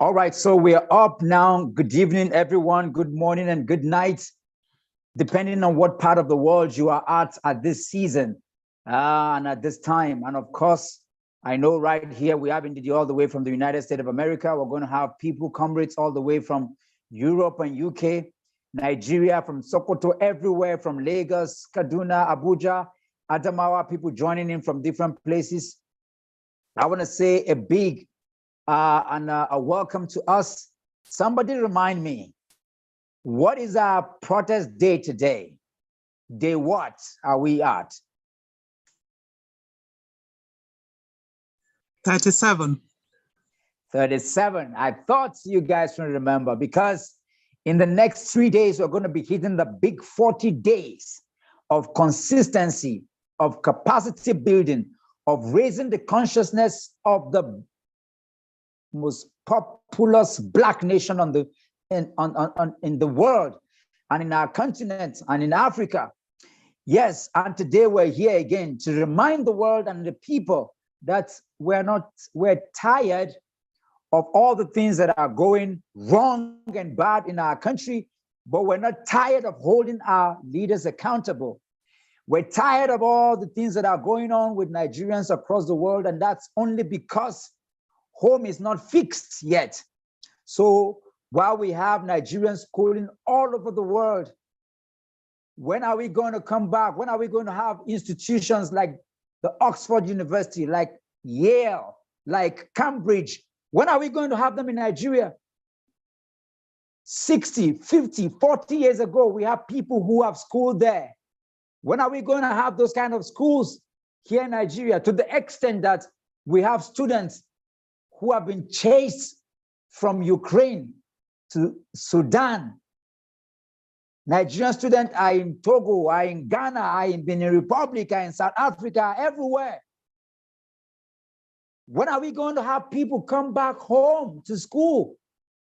All right, so we're up now. Good evening, everyone. Good morning and good night, depending on what part of the world you are at this season and at this time. And of course, I know right here we have indeed all the way from the United States of America. We're going to have people, comrades, all the way from Europe and UK, Nigeria, from Sokoto, everywhere, from Lagos, Kaduna, Abuja, Adamawa, people joining in from different places. I want to say a big and a welcome to us. Somebody remind me, what is our protest day today? Day what are we at? 37. 37. I thought you guys would remember, because in the next 3 days, we're going to be hitting the big 40 days of consistency, of capacity building, of raising the consciousness of the most populous Black nation in the world and in our continent and in Africa. Yes, and today we're here again to remind the world and the people that we're tired of all the things that are going wrong and bad in our country, but we're not tired of holding our leaders accountable. We're tired of all the things that are going on with Nigerians across the world, and that's only because home is not fixed yet. So while we have Nigerians schooling all over the world, when are we going to come back? When are we going to have institutions like the Oxford University, like Yale, like Cambridge? When are we going to have them in Nigeria? 60, 50, 40 years ago, we have people who have schooled there. When are we going to have those kind of schools here in Nigeria, to the extent that we have students who have been chased from Ukraine to Sudan? Nigerian students are in Togo, are in Ghana, are in Benin Republic, are in South Africa, everywhere. When are we going to have people come back home to school?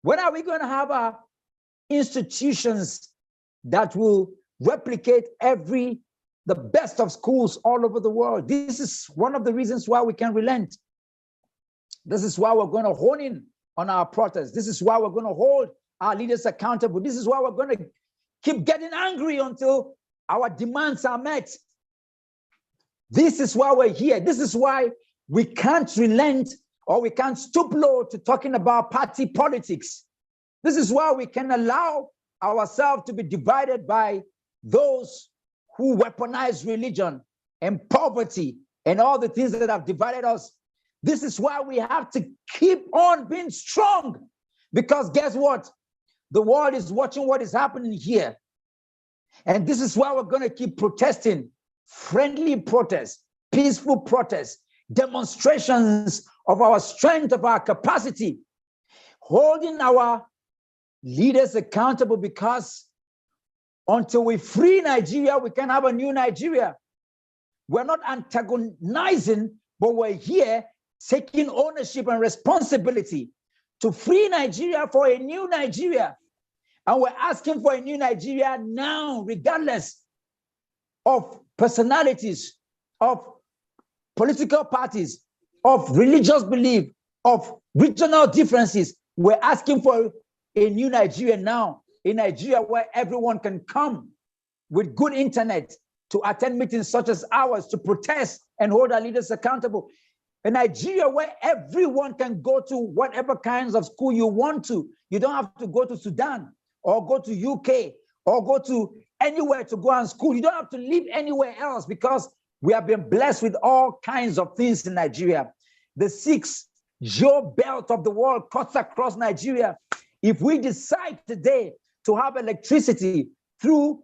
When are we going to have our institutions that will replicate the best of schools all over the world? This is one of the reasons why we can relent. This is why we're going to hone in on our protests. This is why we're going to hold our leaders accountable. This is why we're going to keep getting angry until our demands are met. This is why we're here. This is why we can't relent, or we can't stoop low to talking about party politics. This is why we can allow ourselves to be divided by those who weaponize religion and poverty and all the things that have divided us. This is why we have to keep on being strong, because guess what? The world is watching what is happening here. And this is why we're going to keep protesting, friendly protests, peaceful protests, demonstrations of our strength, of our capacity, holding our leaders accountable, because until we free Nigeria, we can have a new Nigeria. We're not antagonizing, but we're here taking ownership and responsibility to free Nigeria for a new Nigeria. And we're asking for a new Nigeria now, regardless of personalities, of political parties, of religious belief, of regional differences. We're asking for a new Nigeria now, a Nigeria where everyone can come with good internet to attend meetings such as ours, to protest and hold our leaders accountable. A Nigeria where everyone can go to whatever kinds of school you want to. You don't have to go to Sudan or go to UK or go to anywhere to go and school. You don't have to live anywhere else, because we have been blessed with all kinds of things in Nigeria. The 6th geo belt of the world cuts across Nigeria. If we decide today to have electricity through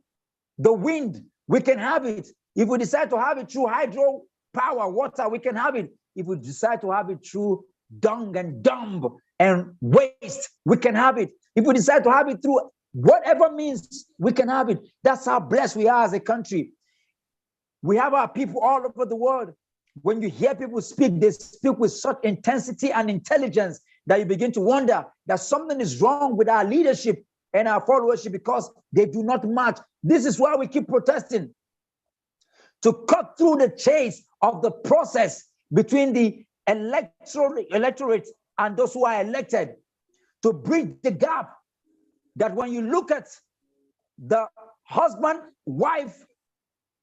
the wind, we can have it. If we decide to have it through hydro power, water, we can have it. If we decide to have it through dung and dump and waste, we can have it. If we decide to have it through whatever means, we can have it. That's how blessed we are as a country. We have our people all over the world. When you hear people speak, they speak with such intensity and intelligence that you begin to wonder that something is wrong with our leadership and our followership, because they do not match. This is why we keep protesting, to cut through the chase of the process between the electorate and those who are elected, to bridge the gap, that when you look at the husband, wife,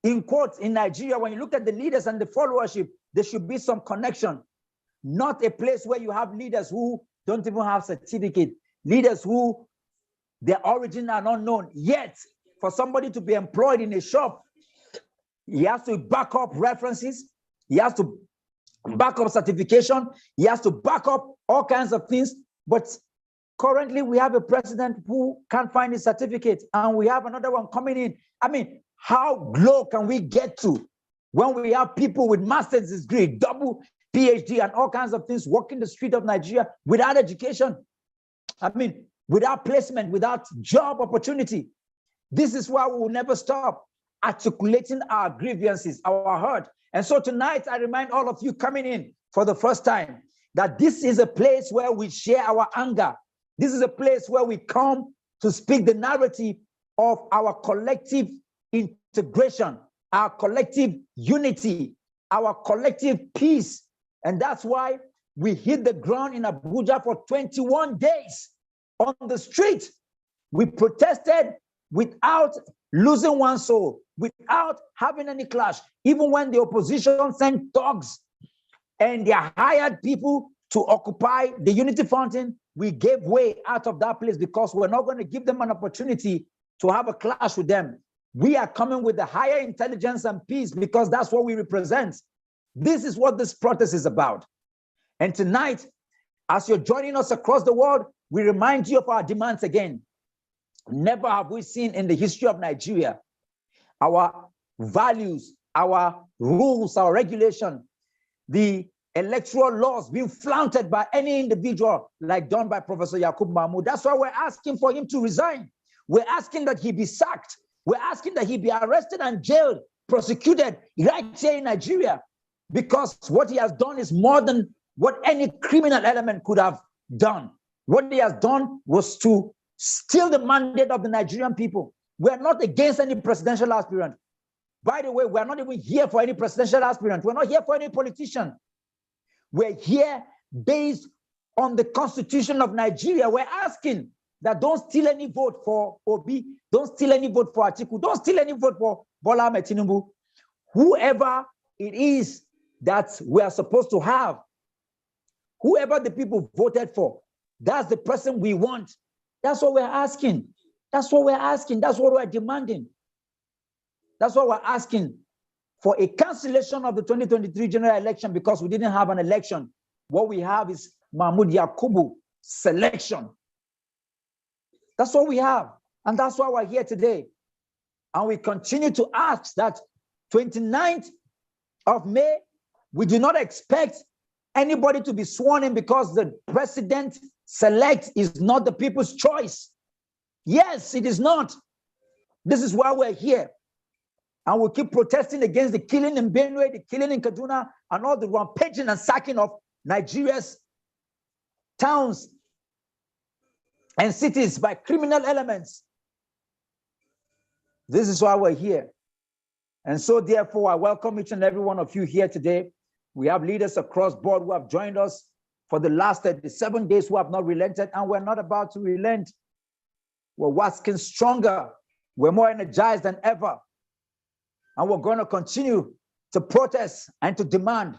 in quotes, in Nigeria, when you look at the leaders and the followership, there should be some connection. Not a place where you have leaders who don't even have certificate, leaders who their origin are unknown. Yet, for somebody to be employed in a shop, he has to back up references, he has to back up certification, he has to back up all kinds of things. But currently, we have a president who can't find his certificate, and we have another one coming in. I mean, how low can we get to when we have people with master's degree, double PhD, and all kinds of things walking the street of Nigeria without education? I mean, without placement, without job opportunity. This is why we will never stop articulating our grievances, our hurt. And so tonight, I remind all of you coming in for the first time that this is a place where we share our anger. This is a place where we come to speak the narrative of our collective integration, our collective unity, our collective peace. And that's why we hit the ground in Abuja for 21 days on the street. We protested without losing one soul, without having any clash. Even when the opposition sent dogs and they hired people to occupy the Unity Fountain, we gave way out of that place because we're not going to give them an opportunity to have a clash with them. We are coming with the higher intelligence and peace because that's what we represent. This is what this protest is about. And tonight, as you're joining us across the world, we remind you of our demands again. Never have we seen in the history of Nigeria our values, our rules, our regulation, the electoral laws being flaunted by any individual like done by Professor Yakubu Mahmoud. That's why we're asking for him to resign. We're asking that he be sacked. We're asking that he be arrested and jailed, prosecuted right here in Nigeria, because what he has done is more than what any criminal element could have done. What he has done was to steal the mandate of the Nigerian people. We're not against any presidential aspirant. By the way, we're not even here for any presidential aspirant. We're not here for any politician. We're here based on the Constitution of Nigeria. We're asking that don't steal any vote for Obi, don't steal any vote for Atiku, don't steal any vote for Bola Ahmed Tinubu. Whoever it is that we are supposed to have, whoever the people voted for, that's the person we want. That's what we're asking. That's what we're asking. That's what we're demanding. That's what we're asking for, a cancellation of the 2023 general election because we didn't have an election. What we have is Mahmoud Yakubu selection. That's what we have. And that's why we're here today. And we continue to ask that 29th of May, we do not expect anybody to be sworn in because the president-select is not the people's choice. Yes, it is not. This is why we're here. And we'll keep protesting against the killing in Benue, the killing in Kaduna, and all the rampaging and sacking of Nigeria's towns and cities by criminal elements. This is why we're here. And so therefore, I welcome each and every one of you here today. We have leaders across board who have joined us for the last 37 days who have not relented, and we're not about to relent. We're waxing stronger. We're more energized than ever. And we're going to continue to protest and to demand.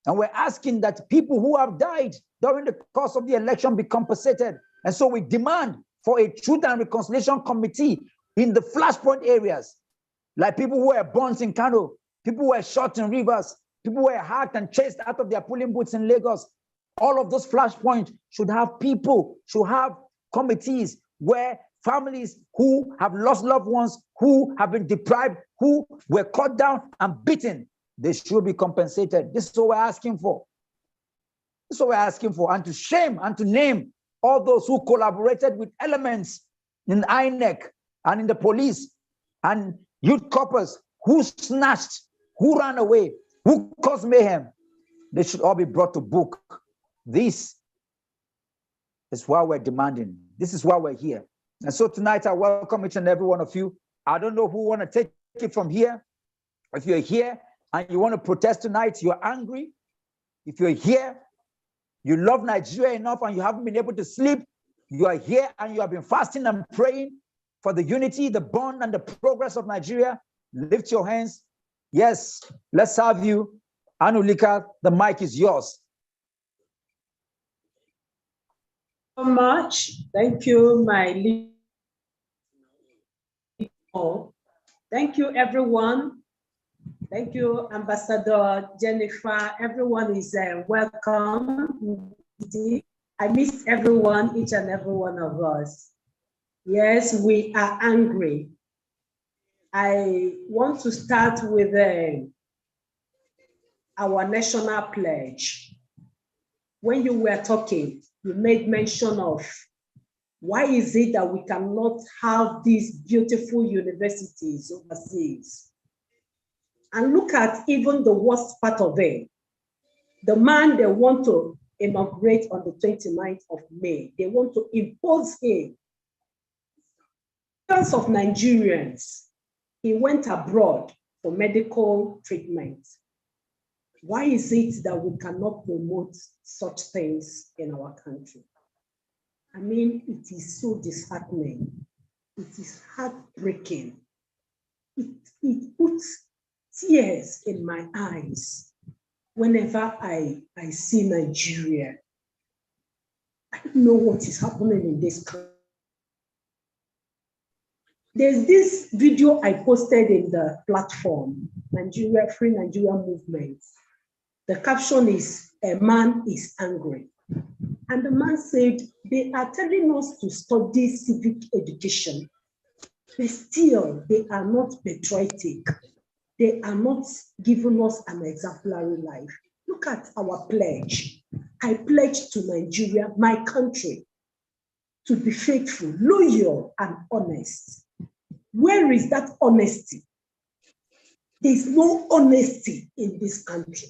And we're asking that people who have died during the course of the election be compensated. And so we demand for a Truth and Reconciliation Committee in the flashpoint areas, like people who were burnt in Kano, people who were shot in Rivers, people who were hacked and chased out of their polling booths in Lagos. All of those flashpoints should have people, should have committees where families who have lost loved ones, who have been deprived, who were cut down and beaten, they should be compensated. This is what we're asking for. This is what we're asking for. And to shame and to name all those who collaborated with elements in INEC and in the police and youth corpers who snatched, who ran away, who caused mayhem. They should all be brought to book. This is why we're demanding. This is why we're here. And so tonight, I welcome each and every one of you. I don't know who want to take it from here. If you're here and you want to protest tonight, you're angry. If you're here You love Nigeria enough and you haven't been able to sleep. You are here and you have been fasting and praying for the unity, the bond, and the progress of Nigeria. Lift your hands. Yes, let's have you. Anulika, the mic is yours. So much. Thank you, my leader. Thank you, everyone. Thank you, Ambassador Jennifer. Everyone is welcome. I miss everyone, each and every one of us. Yes, we are angry. I want to start with our national pledge. When you were talking, you made mention of why is it that we cannot have these beautiful universities overseas? And look at even the worst part of it. The man they want to inaugurate on the 29th of May, they want to impose him. Millions of Nigerians, he went abroad for medical treatment. Why is it that we cannot promote such things in our country? I mean, it is so disheartening. It is heartbreaking. It puts tears in my eyes whenever I see Nigeria. I don't know what is happening in this country. There's this video I posted in the platform, Nigeria, Free Nigeria Movement. The caption is, "A man is angry." And the man said, they are telling us to study civic education, but still they are not patriotic. They are not giving us an exemplary life. Look at our pledge. I pledge to Nigeria, my country, to be faithful, loyal, and honest. Where is that honesty? There's no honesty in this country.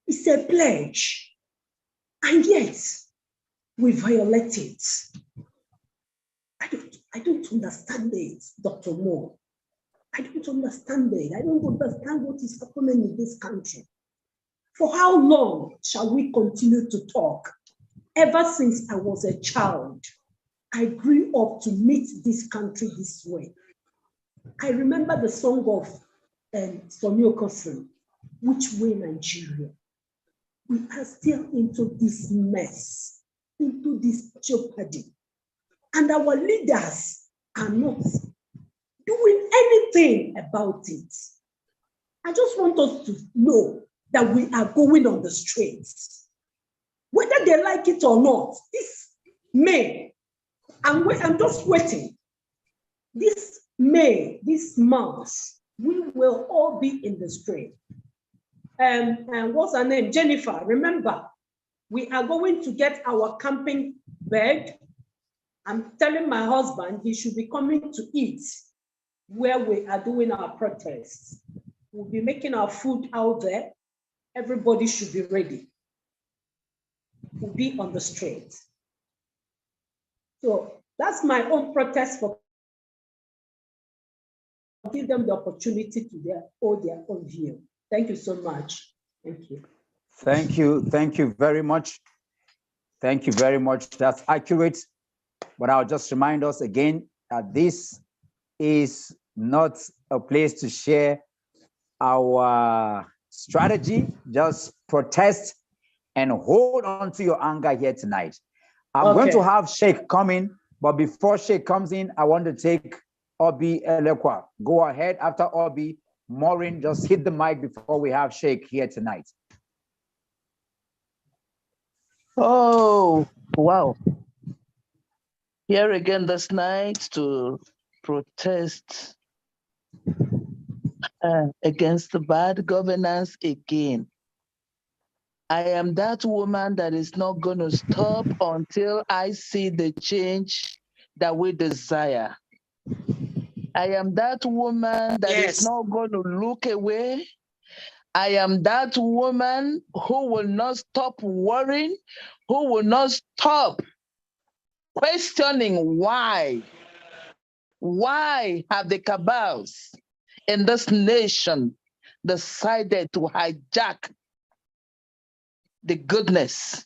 It's a pledge. And yet, we violate it. I don't understand it, Dr. Moore. I don't understand it. I don't understand what is happening in this country. For how long shall we continue to talk? Ever since I was a child, I grew up to meet this country this way. I remember the song of Sonny Okosun, "Which Way Nigeria?" We are still into this mess, into this jeopardy. And our leaders are not doing anything about it. I just want us to know that we are going on the streets. Whether they like it or not, this May, I'm just waiting. This May, this month, we will all be in the street. And what's her name? Jennifer, remember, we are going to get our camping bed. I'm telling my husband he should be coming to eat where we are doing our protests. We'll be making our food out there. Everybody should be ready. We'll be on the street. So that's my own protest for give them the opportunity to hold their own view. Thank you so much. Thank you. Thank you. Thank you very much. Thank you very much. That's accurate. But I'll just remind us again that this is not a place to share our strategy. Just protest and hold on to your anger here tonight. I'm going to have Sheikh come in, but before Sheikh comes in, I want to take Obi Elekwa. Go ahead after Obi. Maureen, just hit the mic before we have Sheikh here tonight. Oh, wow. Here again this night to protest against the bad governance again. I am that woman that is not going to stop until I see the change that we desire. I am that woman that is not going to look away. I am that woman who will not stop worrying, who will not stop questioning why. Why have the cabals in this nation decided to hijack the goodness,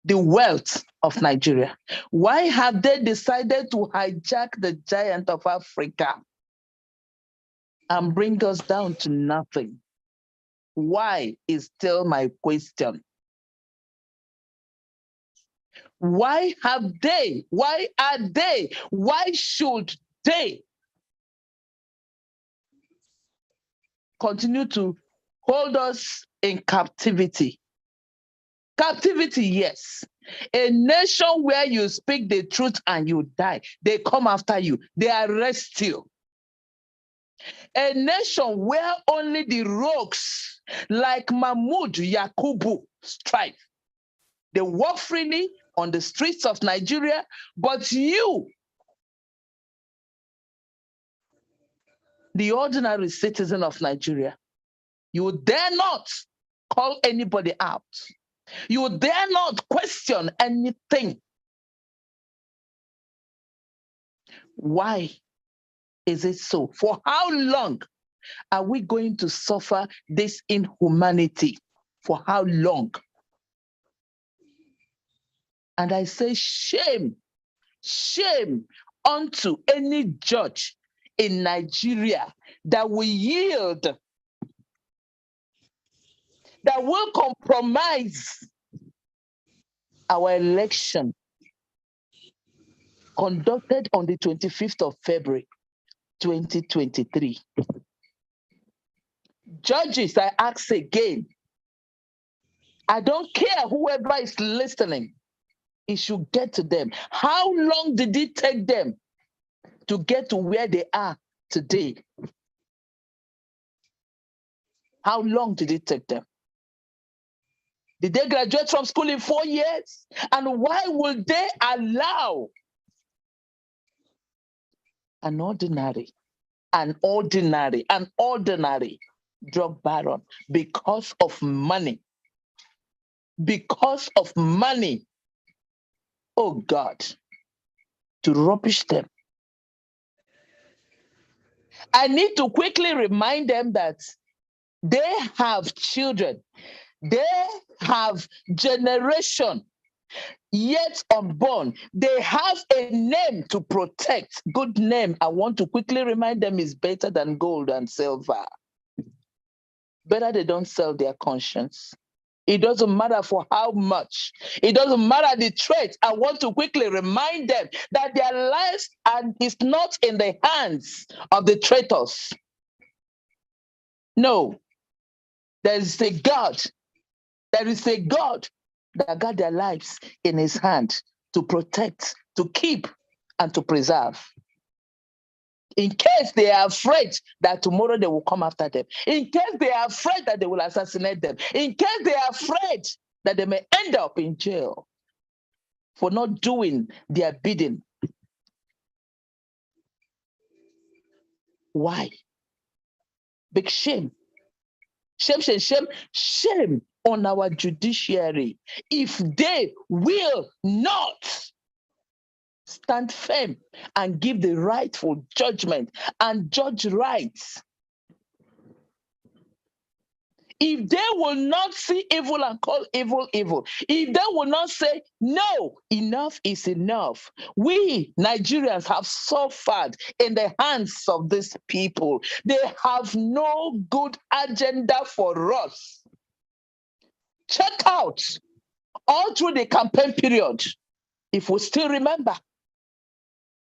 the wealth of Nigeria? Why have they decided to hijack the giant of Africa and bring us down to nothing? Why is still my question. Why are they, why should they continue to hold us in captivity? Captivity, yes. A nation where you speak the truth and you die, they come after you, they arrest you. A nation where only the rogues like Mahmoud Yakubu strive. They walk freely on the streets of Nigeria, but you, the ordinary citizen of Nigeria, you dare not call anybody out. You dare not question anything. Why is it so? For how long are we going to suffer this inhumanity? For how long? And I say, shame, shame unto any judge in Nigeria that will yield, that will compromise our election conducted on the 25th of February, 2023. Judges, I ask again, I don't care whoever is listening, it should get to them. How long did it take them to get to where they are today? How long did it take them? Did they graduate from school in 4 years? And why will they allow an ordinary drug baron because of money? Because of money, oh God, to rubbish them? I need to quickly remind them that they have children, they have generation yet unborn. They have a name to protect. Good name, I want to quickly remind them, is better than gold and silver. Better they don't sell their conscience. It doesn't matter for how much. It doesn't matter the traits. I want to quickly remind them that their lives is not in the hands of the traitors. No, there is a God. There is a God that got their lives in his hand to protect, to keep, and to preserve. In case they are afraid that tomorrow they will come after them. In case they are afraid that they will assassinate them. In case they are afraid that they may end up in jail for not doing their bidding. Why? Big shame. Shame, shame, shame, shame on our judiciary if they will not stand firm and give the rightful judgment and judge rights. If they will not see evil and call evil evil, if they will not say, no, enough is enough. We Nigerians have suffered in the hands of these people. They have no good agenda for us. Check out all through the campaign period, if we still remember,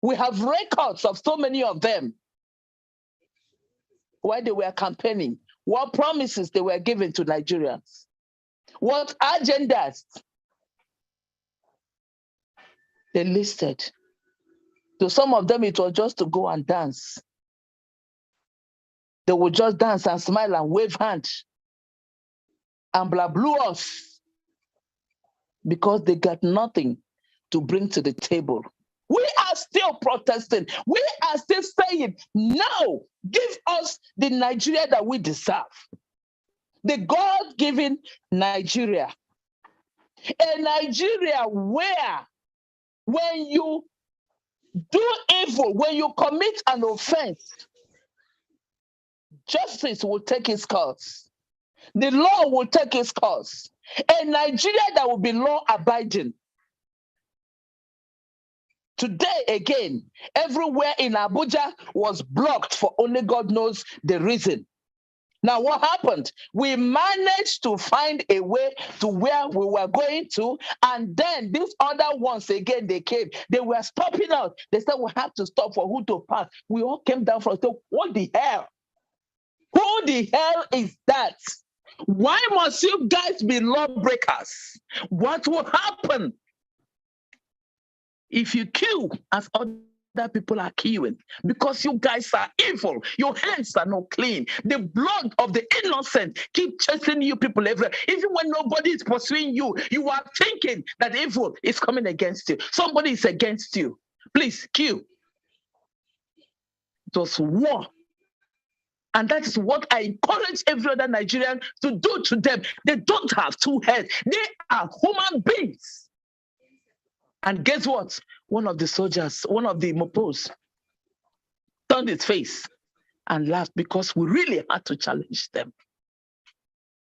we have records of so many of them while they were campaigning. What promises they were giving to Nigerians? What agendas they listed? To some of them, it was just to go and dance. They would just dance and smile and wave hands and blah blew us because they got nothing to bring to the table. We are still protesting. We are still saying, no, give us the Nigeria that we deserve. The God-given Nigeria. A Nigeria where when you do evil, when you commit an offense, justice will take its course. The law will take its course. A Nigeria that will be law-abiding. Today, again, everywhere in Abuja was blocked for only God knows the reason. Now, what happened? We managed to find a way to where we were going to, and then these other ones, again, they came. They were stopping us. They said, we have to stop for who to pass. We all came down from, so what the hell? Who the hell is that? Why must you guys be lawbreakers? What will happen if you kill as other people are killing? Because you guys are evil. Your hands are not clean. The blood of the innocent keep chasing you people everywhere. Even when nobody is pursuing you, you are thinking that evil is coming against you. Somebody is against you. Please kill. It was war. And that is what I encourage every other Nigerian to do to them. They don't have two heads. They are human beings. And guess what? One of the soldiers, one of the Mopos, turned his face and laughed because we really had to challenge them.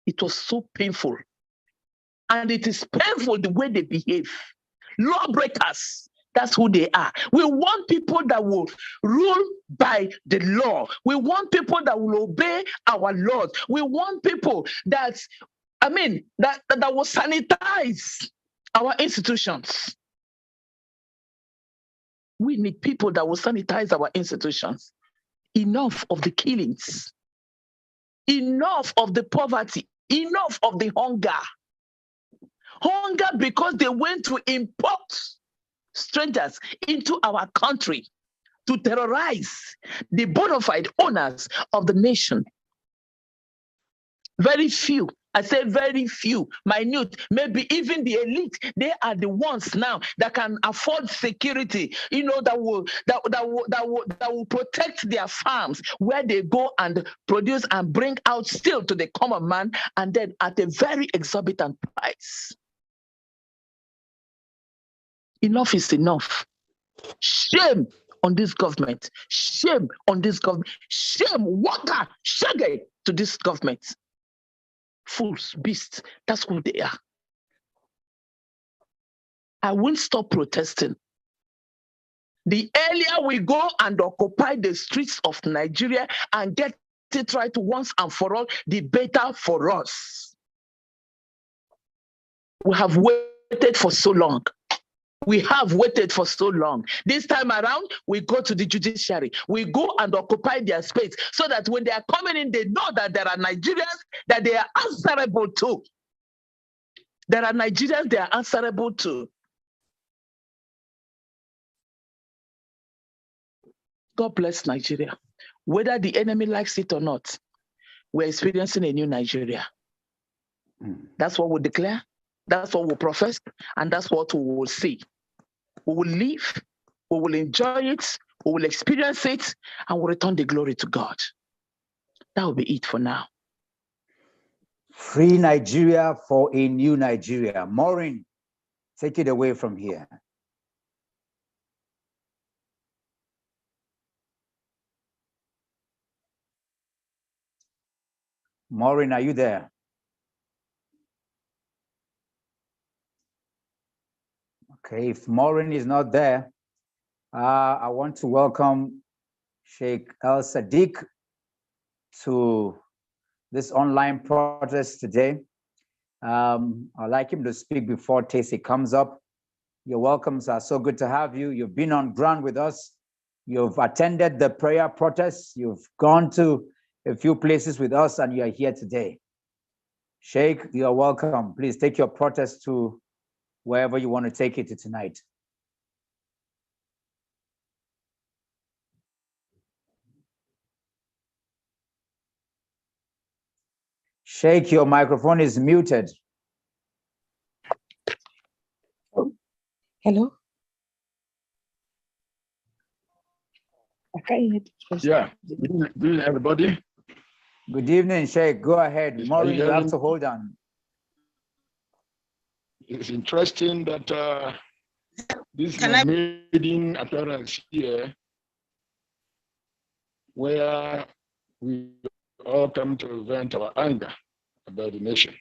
It was so painful. And it is painful the way they behave. Lawbreakers. That's who they are. We want people that will rule by the law. We want people that will obey our laws. We want people that, that will sanitize our institutions. We need people that will sanitize our institutions. Enough of the killings. Enough of the poverty. Enough of the hunger. Hunger because they went to import strangers into our country to terrorize the bona fide owners of the nation. Very few, I say very few, minute, maybe even the elite, they are the ones now that can afford security, that will protect their farms where they go and produce and bring out still to the common man, and then at a very exorbitant price. Enough is enough. Shame on this government. Shame on this government. Shame, water, shaggy to this government. Fools, beasts, that's who they are. I won't stop protesting. The earlier we go and occupy the streets of Nigeria and get it right once and for all, the better for us. We have waited for so long. We have waited for so long. This time around, we go to the judiciary. We go and occupy their space so that when they are coming in, they know that there are Nigerians that they are answerable to. There are Nigerians they are answerable to. God bless Nigeria. Whether the enemy likes it or not, we're experiencing a new Nigeria. That's what we declare. That's what we profess. And that's what we will see. We will live, we will enjoy it, we will experience it, and we'll return the glory to God. That will be it for now. Free Nigeria for a new Nigeria. Maureen, take it away from here. Maureen, are you there? Okay, if Maureen is not there, I want to welcome Sheikh El Sadiq to this online protest today. I'd like him to speak before Tacey comes up. Your welcomes are so good to have you. You've been on ground with us. You've attended the prayer protests. You've gone to a few places with us, and you are here today. Sheikh, you're welcome. Please take your protest to wherever you want to take it to tonight. Sheikh, your microphone is muted. Hello? Yeah, good evening, everybody. Good evening, Sheikh. Go ahead. Maureen, you have to hold on. It's interesting that this is my maiden appearance here, where we all come to vent our anger about the nation.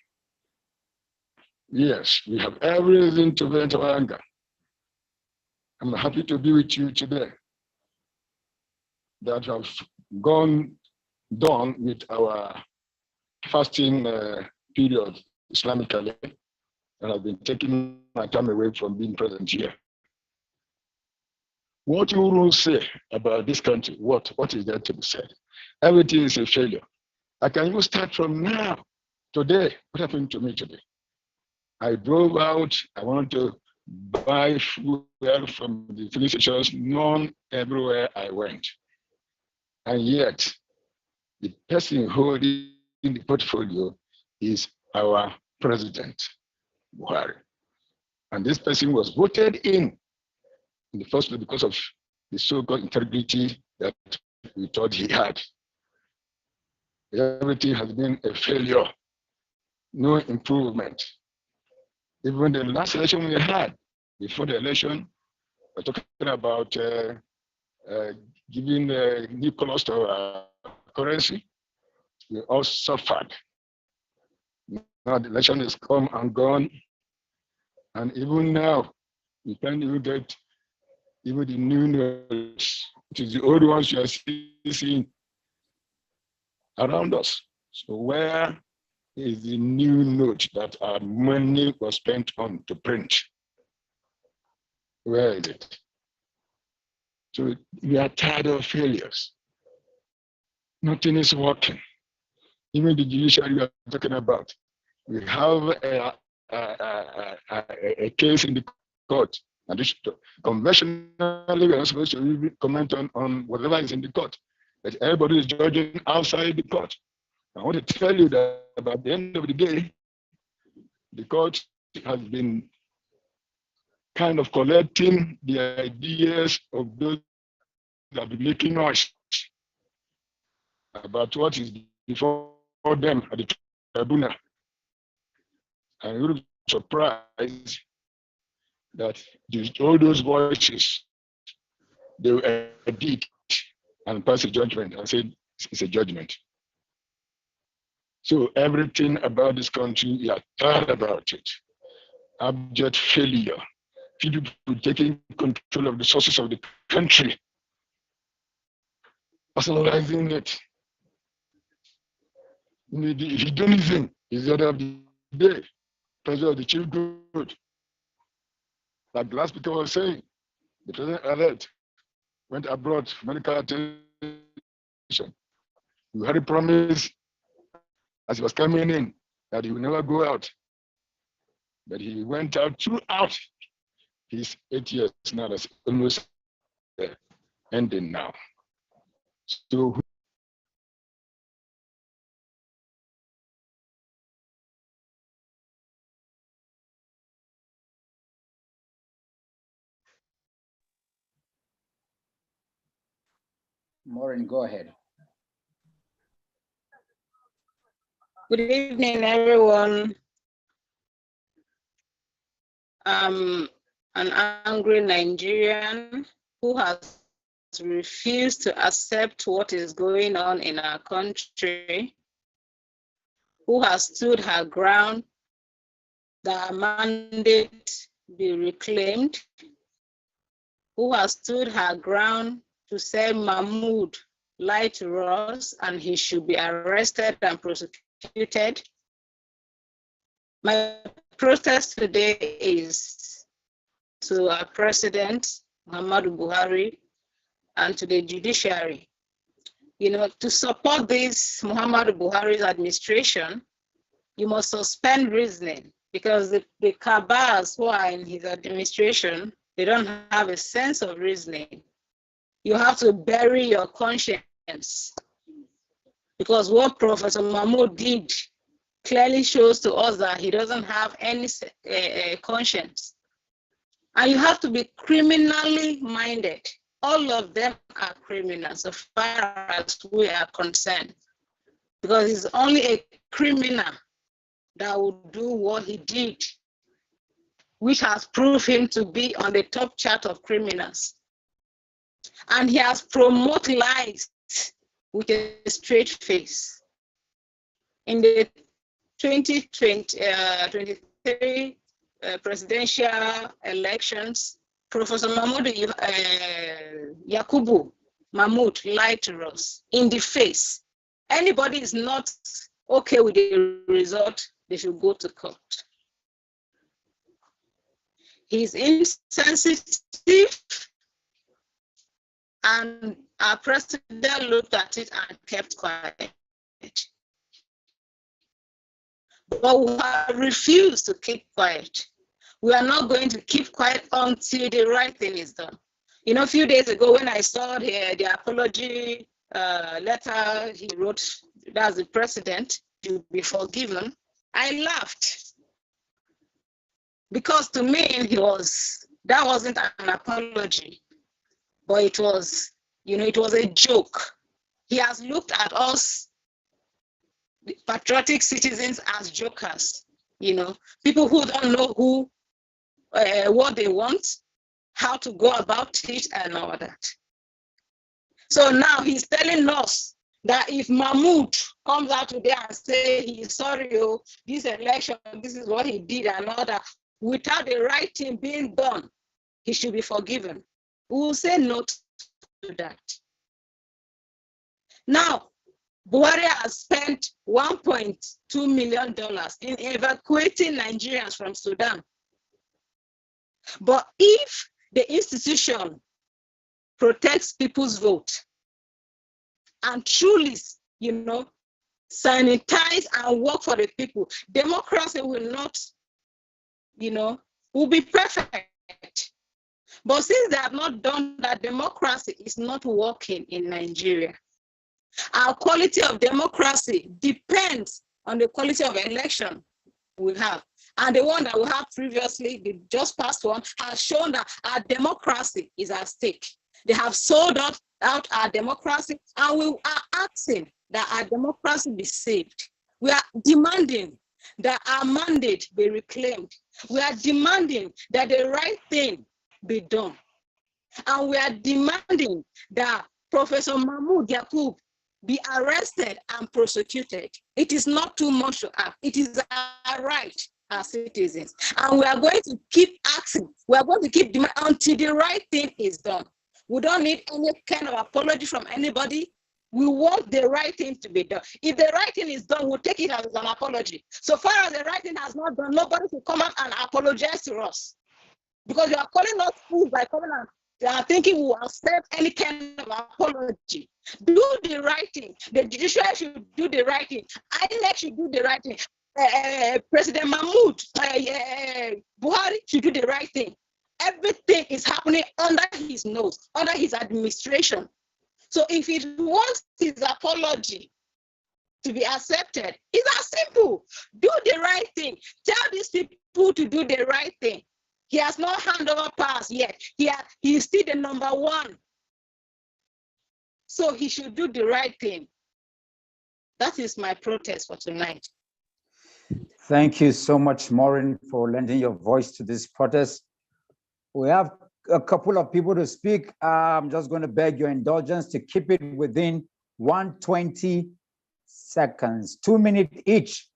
Yes, we have every reason to vent our anger. I'm happy to be with you today that have done with our fasting period Islamically, and I've been taking my time away from being present here. What you will say about this country, what is there to be said? Everything is a failure. I can even start from now. Today, what happened to me today? I drove out, I wanted to buy fuel from the filling stations, none everywhere I went. And yet, the person holding the portfolio is our president, Buhari. And this person was voted in the first place because of the so-called integrity that we thought he had. Everything has been a failure, no improvement. Even the last election we had, before the election, we're talking about giving new colors to our currency. We all suffered. Now the election is come and gone, and even now, we can't even get even the new notes. It is the old ones you are seeing around us. So where is the new note that our money was spent on to print? Where is it? So we are tired of failures. Nothing is working. Even the judiciary we are talking about, we have a case in the court, and this, conventionally we are not supposed to even comment on whatever is in the court, but everybody is judging outside the court. I want to tell you that at the end of the day, the court has been kind of collecting the ideas of those that have been making noise about what is before them at the tribunal. I'm really surprised that all those voices, they will edit and pass a judgment and say it's a judgment. So everything about this country, we are tired about it. Abject failure. People taking control of the sources of the country, personalizing it. The hedonism is the order of the day. Pressure of the chief good. Like the last speaker was saying, the president-elect went abroad for medical attention. We had a promise as he was coming in that he would never go out. But he went out throughout his 8 years now, that's almost ending now. So Maureen, go ahead. Good evening, everyone. I'm an angry Nigerian who has refused to accept what is going on in our country, who has stood her ground that her mandate be reclaimed, who has stood her ground to say Mahmoud lied to us and he should be arrested and prosecuted. My protest today is to our President, Muhammadu Buhari, and to the judiciary. You know, to support this Muhammadu Buhari's administration, you must suspend reasoning, because the cabals who are in his administration, they don't have a sense of reasoning. You have to bury your conscience, because what Professor Mahmoud did clearly shows to us that he doesn't have any conscience. And you have to be criminally minded. All of them are criminals as far as we are concerned, because it's only a criminal that would do what he did, which has proved him to be on the top chart of criminals. And he has promoted lies with a straight face. In the 2023 presidential elections, Professor Mahmoud Yakubu Mahmoud lied to us in the face. Anybody is not okay with the result, they should go to court. He's insensitive, and our president looked at it and kept quiet. But we have refused to keep quiet. We are not going to keep quiet until the right thing is done. You know, a few days ago when I saw the apology letter he wrote, that's the president, to be forgiven, I laughed. Because to me, that wasn't an apology, but it was, it was a joke. He has looked at us, the patriotic citizens, as jokers, people who don't know what they want, how to go about it, and all that. So now he's telling us that if Mahmoud comes out today and say he's sorry, this election, this is what he did and all that, without the right thing being done, he should be forgiven. We will say no to that. Now, Buhari has spent $1.2 million in evacuating Nigerians from Sudan. But if the institution protects people's vote and truly, sanitize and work for the people, democracy will not, will be perfect. But since they have not done that, democracy is not working in Nigeria. Our quality of democracy depends on the quality of election we have. And the one that we have previously, the just past one, has shown that our democracy is at stake. They have sold out our democracy, and we are asking that our democracy be saved. We are demanding that our mandate be reclaimed. We are demanding that the right thing be done. And we are demanding that Professor Mahmoud Yakub be arrested and prosecuted. It is not too much to ask. It is our right as citizens. And we are going to keep asking. We are going to keep demanding until the right thing is done. We don't need any kind of apology from anybody. We want the right thing to be done. If the right thing is done, we'll take it as an apology. So far as the right thing has not done, nobody should come out and apologize to us. Because you are calling us fools by coming out. They are thinking we will accept any kind of apology. Do the right thing. The judiciary should do the right thing. INEC should do the right thing. President Mahmoud Buhari should do the right thing. Everything is happening under his nose, under his administration. So if he wants his apology to be accepted, it's as simple. Do the right thing. Tell these people to do the right thing. He has not handed over powers yet. He is still the number one. So he should do the right thing. That is my protest for tonight. Thank you so much, Maureen, for lending your voice to this protest. We have a couple of people to speak. I'm just going to beg your indulgence to keep it within 120 seconds, 2 minutes each.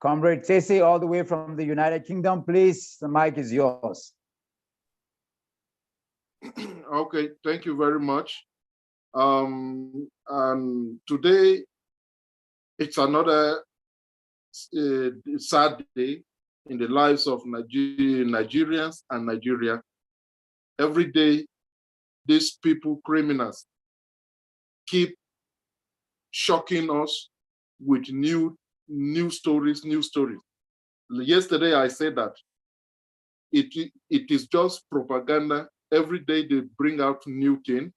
Comrade Tese, all the way from the United Kingdom, please, the mic is yours. Okay, thank you very much. And today, it's another sad day in the lives of Nigerians and Nigeria. Every day, these people, criminals, keep shocking us with new stories. Yesterday, I said that it is just propaganda. Every day they bring out new thing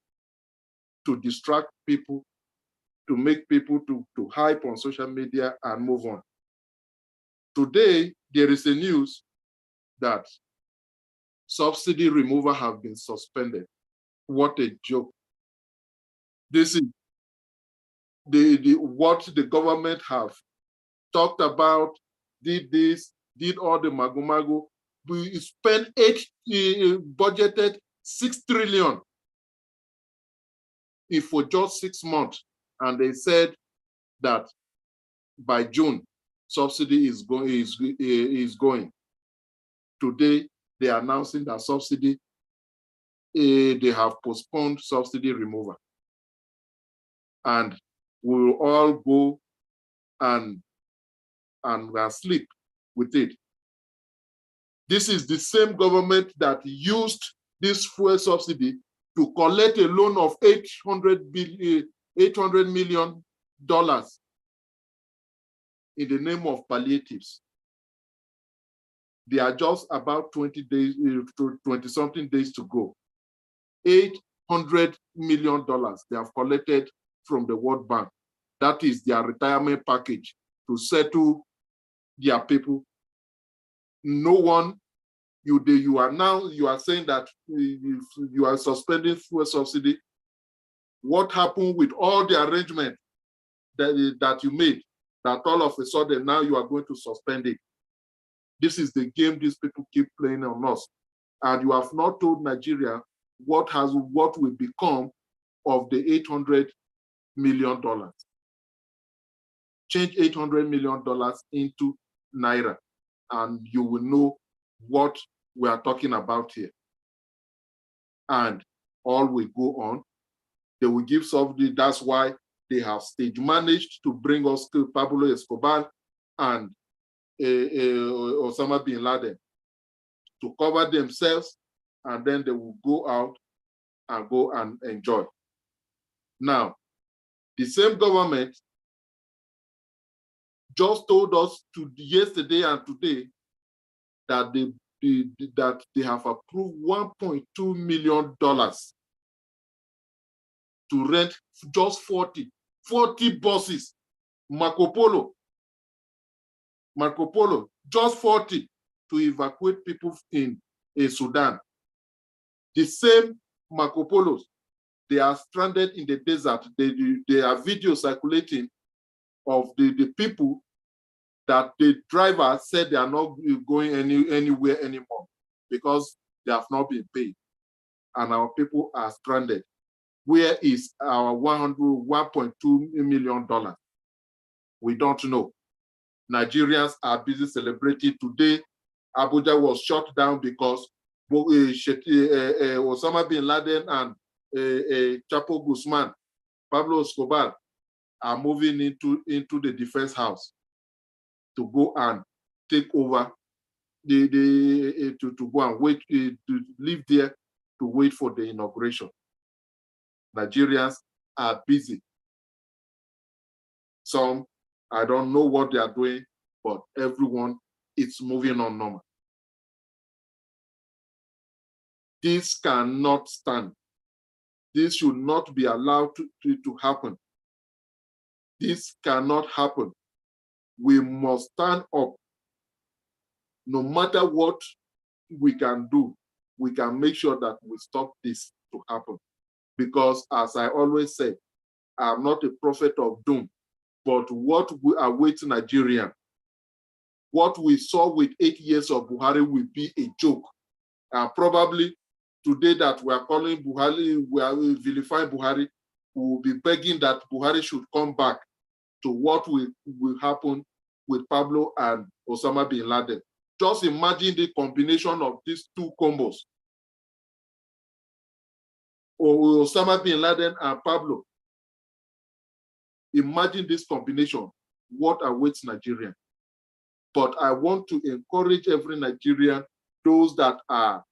to distract people, to make people to hype on social media and move on. Today, there is a news that subsidy removal have been suspended. What a joke. This is what the government have talked about, did this, did all the mago. We spent budgeted 6 trillion for just 6 months. And they said that by June, subsidy is going. Today, they are announcing that subsidy, they have postponed subsidy removal. And we will all go and sleep with it. This is the same government that used this fuel subsidy to collect a loan of $800 million in the name of palliatives. They are just about 20 something days to go. $800 million they have collected from the World Bank. That is their retirement package to settle their people. No one, you are saying that you are suspending fuel subsidy. What happened with all the arrangement that you made, that all of a sudden now you are going to suspend it? This is the game these people keep playing on us. And you have not told Nigeria what will become of the $800 million. Change $800 million into Naira, and you will know what we are talking about here. And all will go on. They will give subsidy. That's why they have stage managed to bring us to Pablo Escobar and Osama bin Laden to cover themselves, and then they will go out and go and enjoy. Now, the same government just told us yesterday and today that they have approved $1.2 million to rent just 40 buses. Marco Polo, just 40 to evacuate people in Sudan. The same Marco Polos, they are stranded in the desert. There are videos circulating of the people that the driver said they are not going anywhere anymore because they have not been paid. And our people are stranded. Where is our $1.2 million? We don't know. Nigerians are busy celebrating. Today, Abuja was shut down because Osama bin Laden and Chapo Guzman, Pablo Escobar, are moving into the defense house to go and take over, to go and wait, to live there to wait for the inauguration. Nigerians are busy. Some, I don't know what they are doing, but everyone is moving on normal. This cannot stand. This should not be allowed to happen. This cannot happen. We must stand up. No matter what we can do, we can make sure that we stop this to happen. Because as I always say, I'm not a prophet of doom, but what we await Nigeria, what we saw with 8 years of Buhari will be a joke. And probably today that we are calling Buhari, we are vilifying Buhari, we will be begging that Buhari should come back to what will happen with Pablo and Osama bin Laden. Just imagine the combination of these two combos. Or Osama bin Laden and Pablo. Imagine this combination, what awaits Nigeria. But I want to encourage every Nigerian, those that are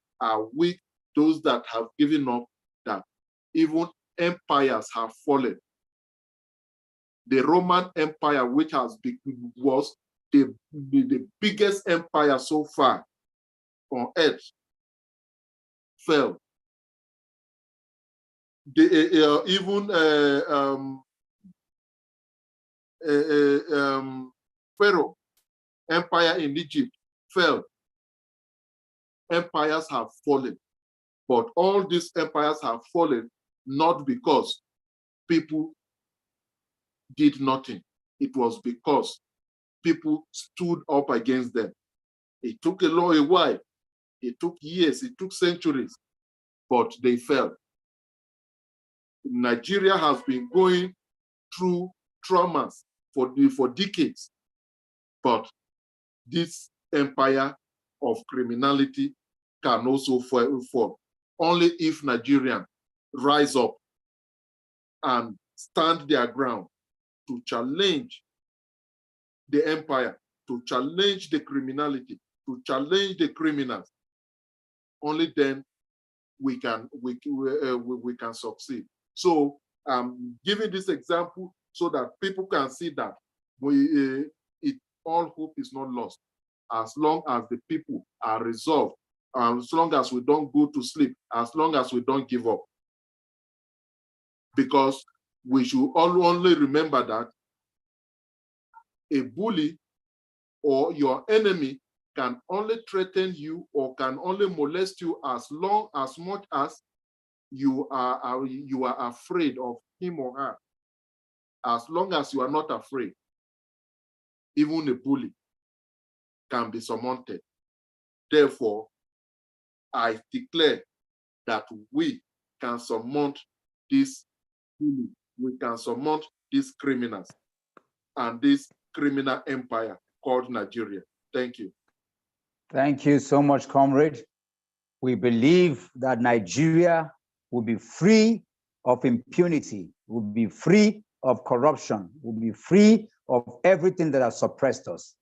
weak, those that have given up, that even empires have fallen. The Roman Empire, which was the biggest empire so far on earth, fell. Pharaoh Empire in Egypt fell. Empires have fallen. But all these empires have fallen not because people did nothing. It was because people stood up against them. It took a while. It took years. It took centuries. But they fell. Nigeria has been going through traumas for decades. But this empire of criminality can also fall. Only if Nigerians rise up and stand their ground to challenge the empire, to challenge the criminality, to challenge the criminals. Only then we can succeed. So giving this example so that people can see that all hope is not lost, as long as the people are resolved, as long as we don't go to sleep, as long as we don't give up. Because we should only remember that a bully or your enemy can only threaten you or can only molest you as much as you are afraid of him or her. As long as you are not afraid, even a bully can be surmounted. Therefore, I declare that we can surmount this bully, we can surmount these criminals and this criminal empire called Nigeria. Thank you. Thank you so much, comrade. We believe that Nigeria will be free of impunity, will be free of corruption, will be free of everything that has suppressed us.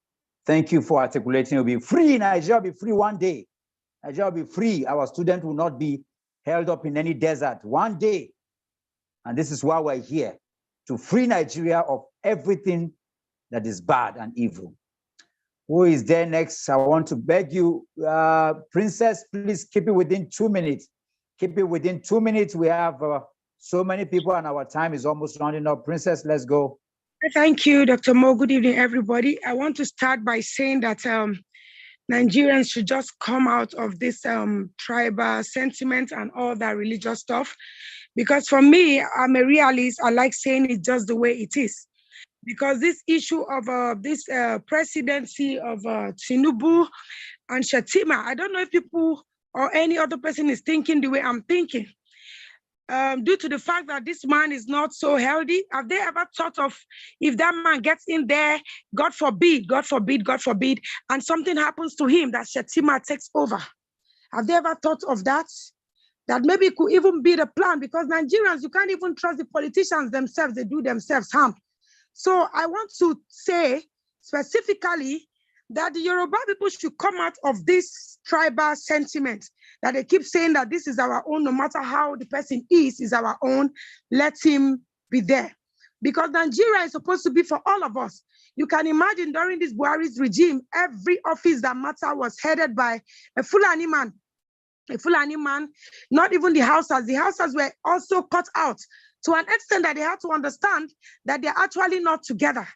Thank you for articulating. We'll be free. Nigeria will be free one day. Nigeria will be free. Our students will not be held up in any desert one day. And this is why we're here, to free Nigeria of everything that is bad and evil. Who is there next? I want to beg you, Princess, please keep it within 2 minutes. Keep it within 2 minutes. We have so many people and our time is almost rounding up. Princess, let's go. Thank you, Dr. Mo. Good evening, everybody. I want to start by saying that Nigerians should just come out of this tribal sentiment and all that religious stuff. Because for me, I'm a realist. I like saying it just the way it is. Because this issue of this presidency of Tinubu and Shettima, I don't know if people or any other person is thinking the way I'm thinking. Due to the fact that this man is not so healthy, have they ever thought of if that man gets in there, God forbid, God forbid, God forbid, and something happens to him, that Shettima takes over? Have they ever thought of that? That maybe it could even be the plan, because Nigerians, you can't even trust the politicians themselves, they do themselves harm. So I want to say specifically that the Yoruba people should come out of this tribal sentiment, that they keep saying that this is our own, no matter how the person is our own, let him be there. Because Nigeria is supposed to be for all of us. You can imagine during this Buhari's regime, every office that matter was headed by a Fulani man. A Fulani man, not even the houses. The houses were also cut out to an extent that they had to understand that they're actually not together,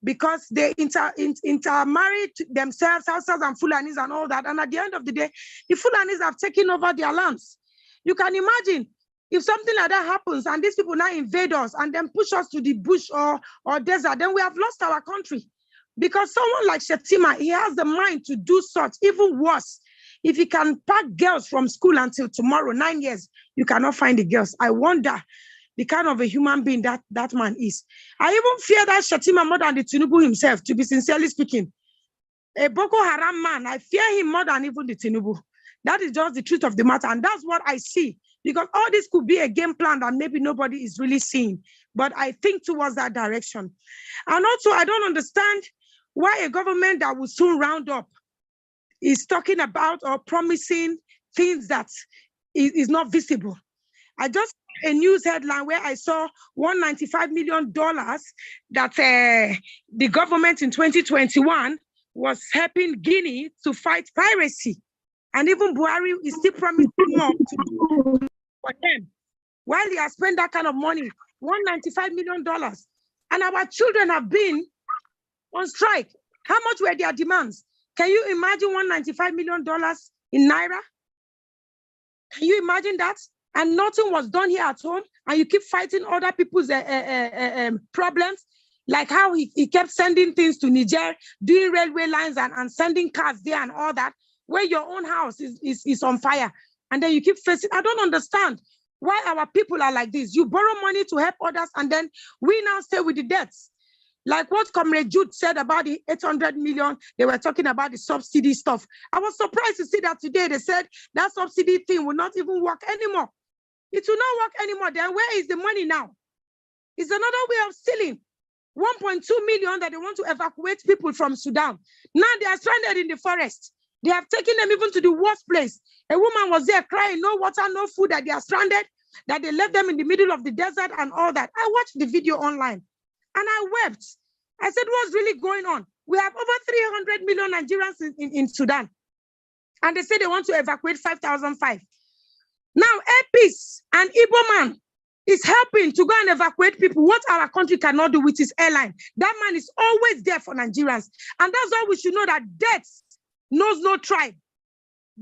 because they intermarried themselves, houses and Fulanis and all that. And at the end of the day, the Fulanis have taken over their lands. You can imagine if something like that happens and these people now invade us and then push us to the bush or desert, then we have lost our country. Because someone like Shettima, he has the mind to do such, even worse. If he can pack girls from school until tomorrow, 9 years, you cannot find the girls. I wonder the kind of a human being that man is. I even fear that Shettima more than the Tinubu himself, to be sincerely speaking. A Boko Haram man, I fear him more than even the Tinubu. That is just the truth of the matter. And that's what I see. Because all this could be a game plan that maybe nobody is really seeing. But I think towards that direction. And also, I don't understand why a government that will soon round up is talking about or promising things that is not visible. I just saw a news headline where I saw $195 million that the government in 2021 was helping Guinea to fight piracy. And even Buhari is still promising more to do for them. While he has spent that kind of money, $195 million. And our children have been on strike. How much were their demands? Can you imagine $195 million in Naira? Can you imagine that? And nothing was done here at home, and you keep fighting other people's problems, like how he kept sending things to Niger, doing railway lines and sending cars there and all that, where your own house is on fire. And then you keep facing, I don't understand why our people are like this. You borrow money to help others, and then we now stay with the debts. Like what Comrade Jude said about the 800 million, they were talking about the subsidy stuff. I was surprised to see that today they said that subsidy thing will not even work anymore. It will not work anymore. Then where is the money now? It's another way of stealing. 1.2 million that they want to evacuate people from Sudan. Now they are stranded in the forest. They have taken them even to the worst place. A woman was there crying, no water, no food, that they are stranded, that they left them in the middle of the desert and all that. I watched the video online and I wept. I said, what's really going on? We have over 300 million Nigerians in Sudan. And they say they want to evacuate 5,005. Now, Air Peace and Igbo man is helping to go and evacuate people. What our country cannot do with his airline. That man is always there for Nigerians. And that's why we should know that death knows no tribe.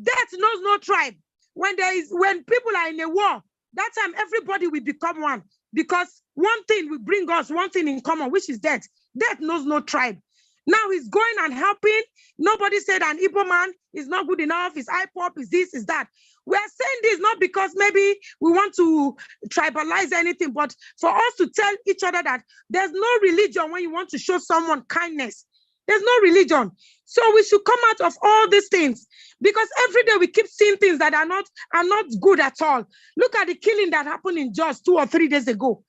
Death knows no tribe. When people are in a war, that time everybody will become one. Because one thing will bring us one thing in common, which is death. Death knows no tribe. Now he's going and helping. Nobody said an Igbo man is not good enough, is IPOP, is this, is that. We are saying this not because maybe we want to tribalize anything, but for us to tell each other that there's no religion when you want to show someone kindness. There's no religion. So we should come out of all these things, because every day we keep seeing things that are not good at all. Look at the killing that happened in Jos 2 or 3 days ago.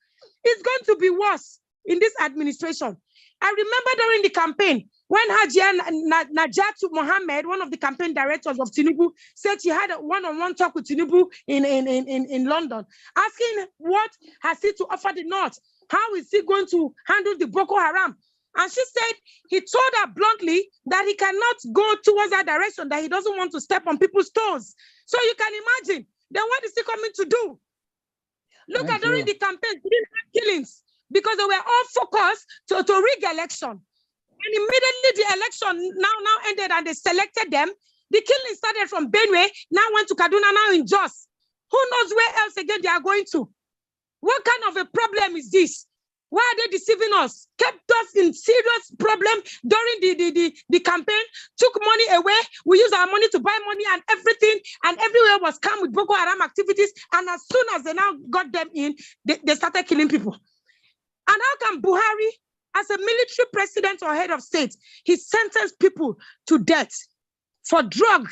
It's going to be worse in this administration. I remember during the campaign when Hajia Najatu Mohammed, one of the campaign directors of Tinubu, said she had a one-on-one talk with Tinubu in London, asking what has he to offer the North? How is he going to handle the Boko Haram? And she said he told her bluntly that he cannot go towards that direction, that he doesn't want to step on people's toes. So you can imagine, then what is he coming to do? Look at during the campaign, he didn't have killings because they were all focused to rig election. And immediately the election now ended and they selected them. The killing started from Benue, now went to Kaduna, now in Jos. Who knows where else again they are going to? What kind of a problem is this? Why are they deceiving us? Kept us in serious problem during the campaign, took money away. We used our money to buy money and everything, and everywhere was calm with Boko Haram activities. And as soon as they now got them in, they started killing people. And how can Buhari, as a military president or head of state, he sentenced people to death for drug,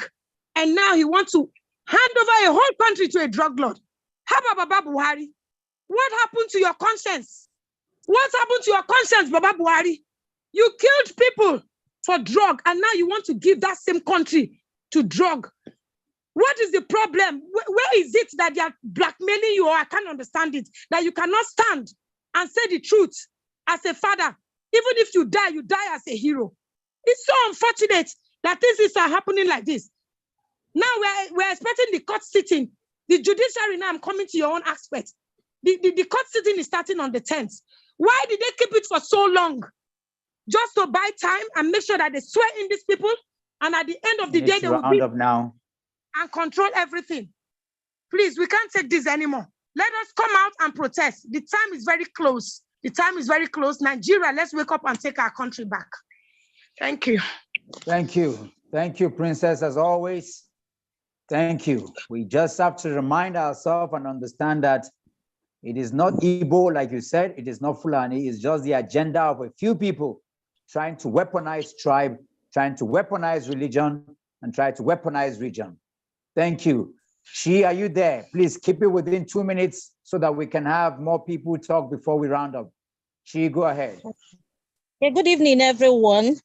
and now he wants to hand over a whole country to a drug lord? How about Baba Buhari? What happened to your conscience? What happened to your conscience, Baba Buhari? You killed people for drug, and now you want to give that same country to drug. What is the problem? Where is it that they are blackmailing you, or I can't understand it, that you cannot stand and say the truth as a father? Even if you die as a hero. It's so unfortunate that things are happening like this. Now we're expecting the court sitting. The judiciary, now I'm coming to your own aspect. The court sitting is starting on the 10th. Why did they keep it for so long? Just to buy time and make sure that they swear in these people, and at the end of the day, they will be up now and control everything. Please, we can't take this anymore. Let us come out and protest. The time is very close. The time is very close. Nigeria, let's wake up and take our country back. Thank you. Thank you. Thank you, Princess, as always. Thank you. We just have to remind ourselves and understand that it is not Igbo, like you said, it is not Fulani, it's just the agenda of a few people trying to weaponize tribe, trying to weaponize religion, and try to weaponize region. Thank you. Shi, are you there? Please keep it within 2 minutes so that we can have more people talk before we round up. Shi, go ahead. Okay, good evening, everyone.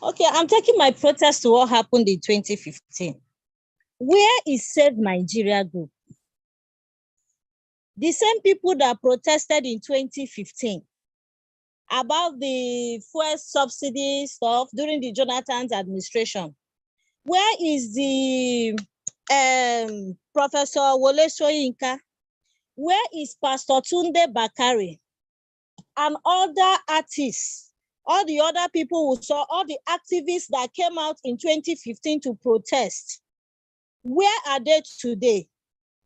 Okay, I'm taking my protest to what happened in 2015. Where is Save Nigeria Group? The same people that protested in 2015 about the fuel subsidy stuff during the Jonathan's administration. Where is the Professor Wole Soyinka? Where is Pastor Tunde Bakari and other artists, all the other people who saw, all the activists that came out in 2015 to protest? Where are they today?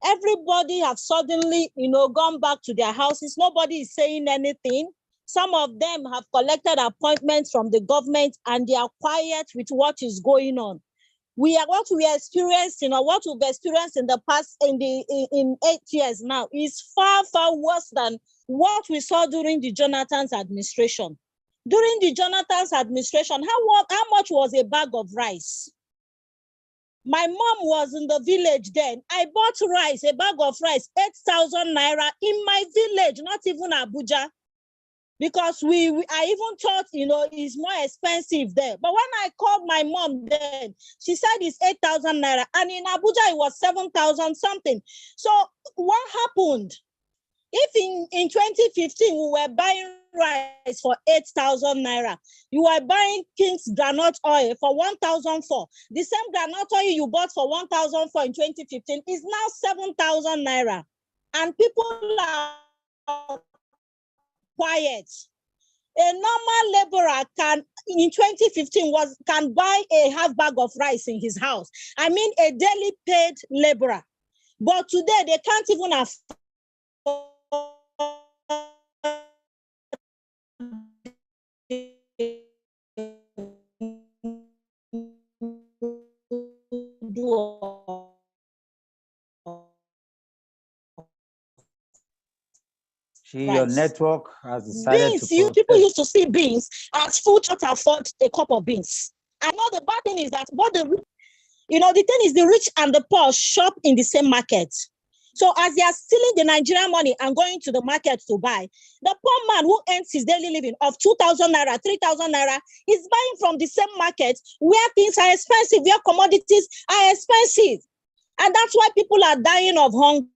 Everybody have suddenly, gone back to their houses. Nobody is saying anything. Some of them have collected appointments from the government and they are quiet with what is going on. What we experienced, what we've experienced in the past, in 8 years now, is far, far worse than what we saw during the Jonathan's administration. During the Jonathan's administration, how much was a bag of rice? My mom was in the village then. I bought rice, a bag of rice, 8,000 naira in my village, not even Abuja. Because I even thought, it's more expensive there. But when I called my mom then, she said it's 8,000 naira. And in Abuja, it was 7,000 something. So what happened? If in 2015, we were buying rice for 8,000 naira, you were buying King's groundnut oil for 1,004. The same groundnut oil you bought for 1,004 in 2015 is now 7,000 naira. And people are quiet. A normal laborer in 2015 can buy a half bag of rice in his house. I mean, a daily paid laborer. But today, they can't even afford Your network has decided beans, to people used to see beans as food, not afford a cup of beans. I know the bad thing is that the thing is the rich and the poor shop in the same market. So as they are stealing the Nigerian money and going to the market to buy, the poor man who earns his daily living of 2,000 naira, 3,000 naira is buying from the same market where things are expensive, where commodities are expensive. And that's why people are dying of hunger.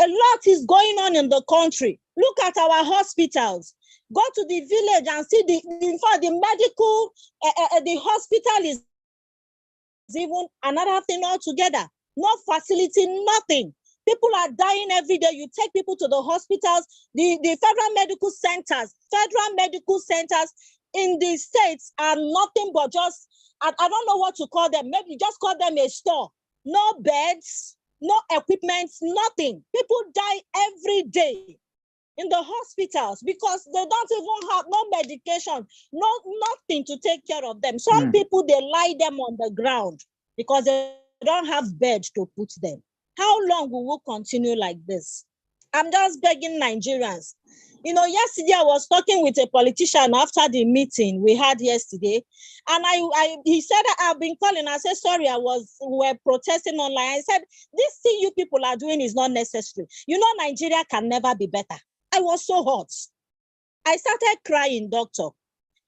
A lot is going on in the country. Look at our hospitals. Go to the village and see the medical, the hospital is even another thing altogether. No facility, nothing. People are dying every day. You take people to the hospitals, the federal medical centers in the states are nothing but just, I don't know what to call them. Maybe just call them a store. No beds, no equipment, nothing. People die every day in the hospitals because they don't even have no medication, nothing to take care of them. Some people, they lie them on the ground because they don't have bed to put them. How long will we continue like this? I'm just begging Nigerians. Yesterday I was talking with a politician after the meeting we had yesterday, and he said, I've been calling. I said, sorry, we were protesting online. I said, this thing you people are doing is not necessary. Nigeria can never be better. I was so hot. I started crying, doctor.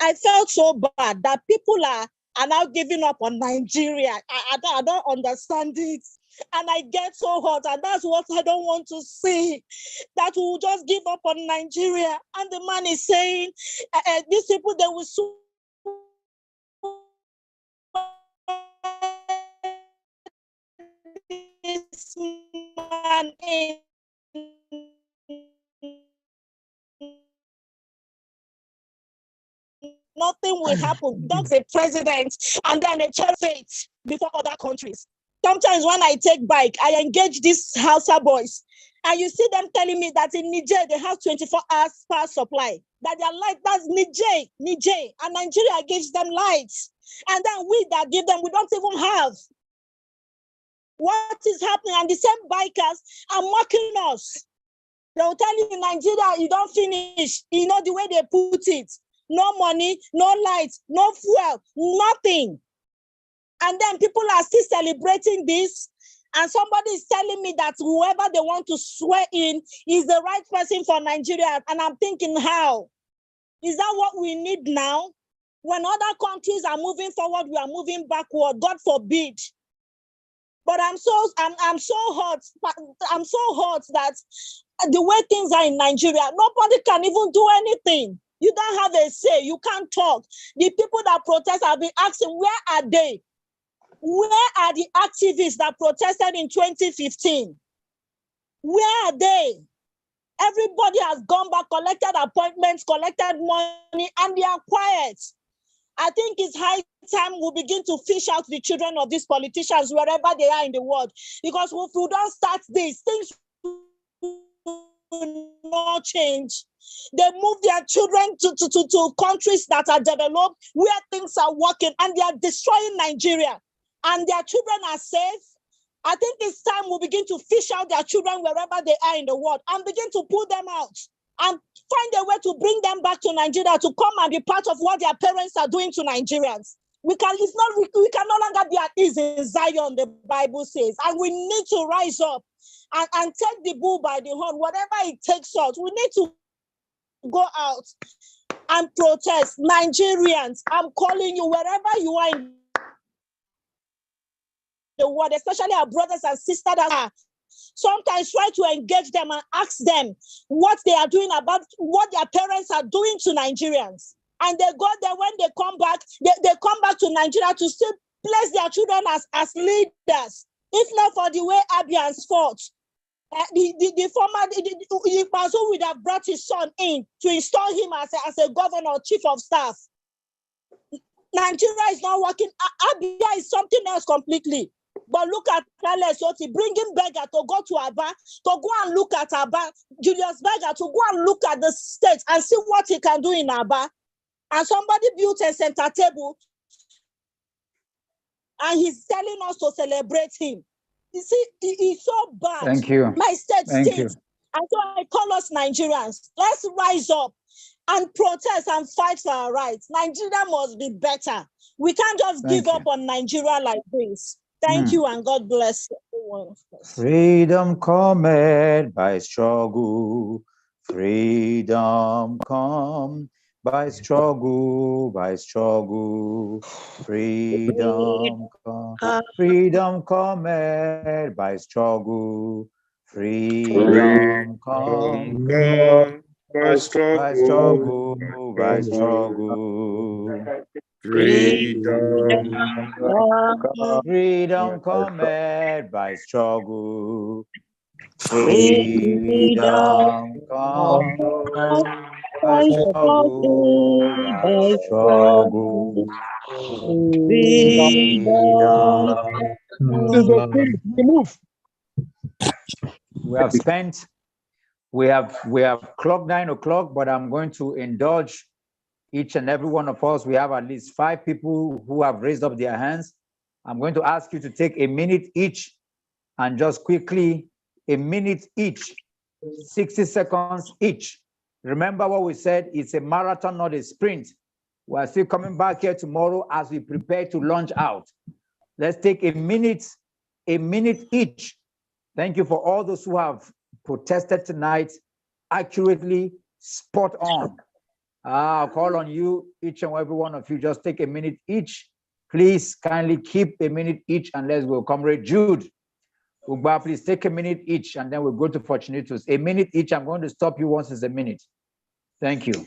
I felt so bad that people are now giving up on Nigeria. I don't understand it. And I get so hot, and that's what I don't want to see, that we will just give up on Nigeria. And the man is saying, these people, they will soon this man in. Nothing will happen. That's a president and then a chair fate before other countries. Sometimes when I take bike, I engage these Hausa boys, and you see them telling me that in Niger they have 24 hours power supply. That their light, that's Niger, and Nigeria gives them lights, and then we that give them, we don't even have. What is happening? And the same bikers are mocking us. They'll tell you in Nigeria you don't finish. The way they put it. No money, no lights, no fuel, nothing. And then people are still celebrating this. And somebody is telling me that whoever they want to swear in is the right person for Nigeria. And I'm thinking, how? Is that what we need now? When other countries are moving forward, we are moving backward. God forbid. But I'm so hot. I'm so hot that the way things are in Nigeria, nobody can even do anything. You don't have a say. You can't talk. The people that protest have been asking, where are they? Where are the activists that protested in 2015? Where are they? Everybody has gone back, collected appointments, collected money, and they are quiet. I think it's high time we begin to fish out the children of these politicians wherever they are in the world. Because if we don't start this, things will not change. They move their children to countries that are developed, where things are working, and they are destroying Nigeria. And their children are safe. I think it's time we begin to fish out their children wherever they are in the world and begin to pull them out and find a way to bring them back to Nigeria to come and be part of what their parents are doing to Nigerians. We can no longer be at ease in Zion, the Bible says, and we need to rise up and take the bull by the horn, whatever it takes us. We need to go out and protest. Nigerians, I'm calling you, wherever you are in the world, especially our brothers and sisters that are, sometimes try to engage them and ask them what they are doing about what their parents are doing to Nigerians. And they go there, when they come back, they come back to Nigeria to still place their children as leaders. If not for the way Abians fought, the former who would have brought his son in to install him as a governor, chief of staff. Nigeria is not working. Abia is something else completely. But look at Charles Oti, bringing Berger to go to Aba, to go and look at Aba, Julius Berger to go and look at the state and see what he can do in Aba. And somebody built a center table and he's telling us to celebrate him. You see, it's so bad. Thank you. My state Thank you. stinks. And so I call us Nigerians. Let's rise up and protest and fight for our rights. Nigeria must be better. We can't just give up on Nigeria like this. Thank you, and God bless everyone. Freedom cometh by struggle. Freedom come by struggle, by struggle. Freedom come. Freedom cometh by struggle. Freedom come by struggle, by struggle. freedom. Freedom cometh by struggle. Freedom come by struggle, by struggle. Freedom. We have clocked 9 o'clock, but I'm going to indulge each and every one of us. We have at least 5 people who have raised up their hands. I'm going to ask you to take a minute each and just quickly, a minute each, 60 seconds each. Remember what we said, it's a marathon, not a sprint. We're still coming back here tomorrow as we prepare to launch out. Let's take a minute each. Thank you for all those who have protested tonight, accurately, spot on. I'll call on you, each and every one of you, just take a minute each. Please kindly keep a minute each and let's go. Comrade Jude, Ugba, please take a minute each and then we'll go to Fortunatus. A minute each, I'm going to stop you once it's a minute. Thank you.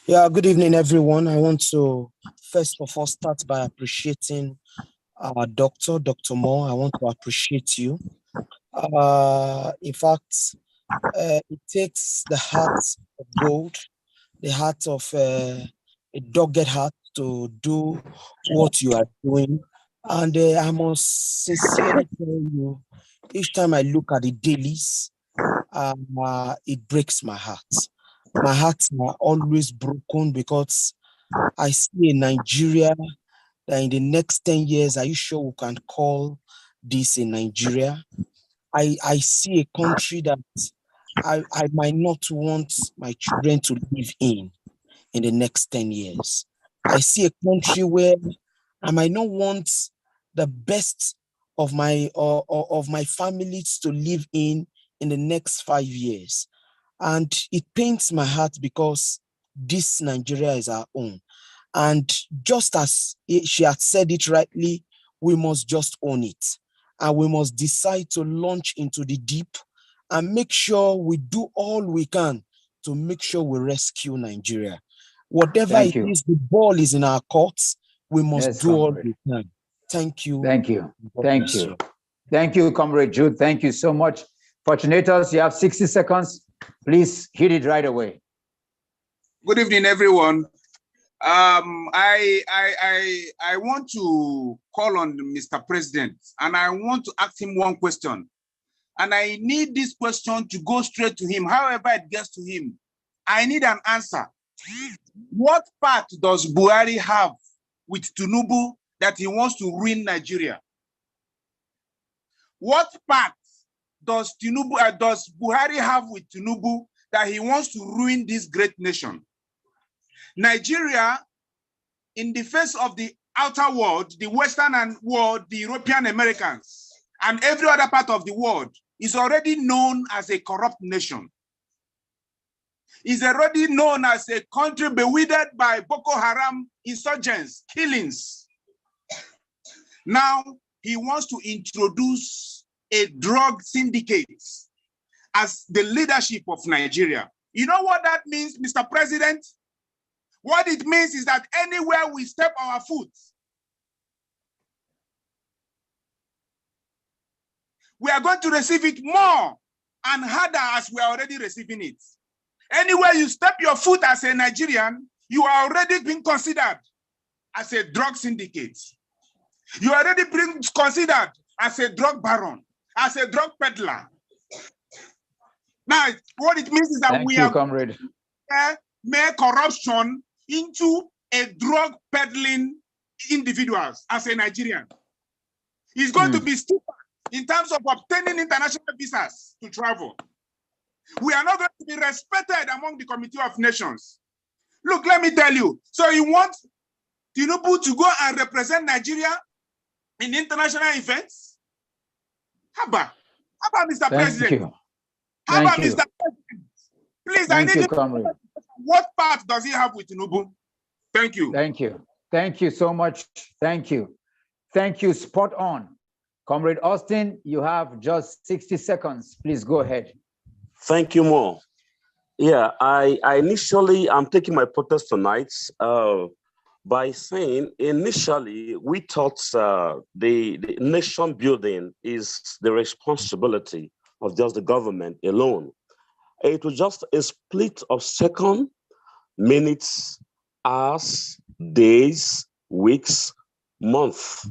Yeah, good evening, everyone. I want to first of all start by appreciating our Dr. Moore. I want to appreciate you. In fact, it takes the heart of gold, the heart of a dogged heart to do what you are doing. And I must sincerely tell you, each time I look at the dailies, it breaks my heart. My hearts are always broken because I see a Nigeria that in the next 10 years, are you sure we can call this a Nigeria? I see a country that I might not want my children to live in the next 10 years. I see a country where I might not want the best of my families to live in the next 5 years. And it pains my heart because this Nigeria is our own. And just as she had said it rightly, we must just own it. And we must decide to launch into the deep and make sure we do all we can to make sure we rescue Nigeria. Whatever it is, the ball is in our courts. We must do all we can. Thank you. Thank you. Thank you. Thank you, Comrade Jude. Thank you so much. Fortunatus, you have 60 seconds. Please hit it right away. Good evening, everyone. I want to call on Mr. President, and I want to ask him one question. And I need this question to go straight to him, however it gets to him. I need an answer. What part does Buhari have with Tinubu that he wants to ruin Nigeria? What part does Buhari have with Tinubu that he wants to ruin this great nation? Nigeria, in the face of the outer world, the Western world, the European Americans, and every other part of the world, is already known as a corrupt nation. Is already known as a country bewildered by Boko Haram insurgents, killings. Now, he wants to introduce a drug syndicate as the leadership of Nigeria. You know what that means, Mr. President? What it means is that anywhere we step our foot, we are going to receive it more and harder as we are already receiving it. Anywhere you step your foot as a Nigerian, you are already being considered as a drug syndicate. You are already being considered as a drug baron, as a drug peddler. Now, what it means is that we are going to make corruption into a drug peddling individuals as a Nigerian. It's going to be stupid in terms of obtaining international visas to travel. We are not going to be respected among the Committee of Nations. Look, let me tell you. So you want Tinubu to go and represent Nigeria in international events? How about Mr. President? How about Mr. President? Please, I need you. What part does he have with Tinubu? Thank you. Thank you. Thank you so much. Thank you. Thank you. Spot on. Comrade Austin, you have just 60 seconds. Please go ahead. Thank you, Mo. Yeah, I'm taking my protest tonight by saying initially we thought the nation building is the responsibility of just the government alone. It was just a split of seconds, minutes, hours, days, weeks, months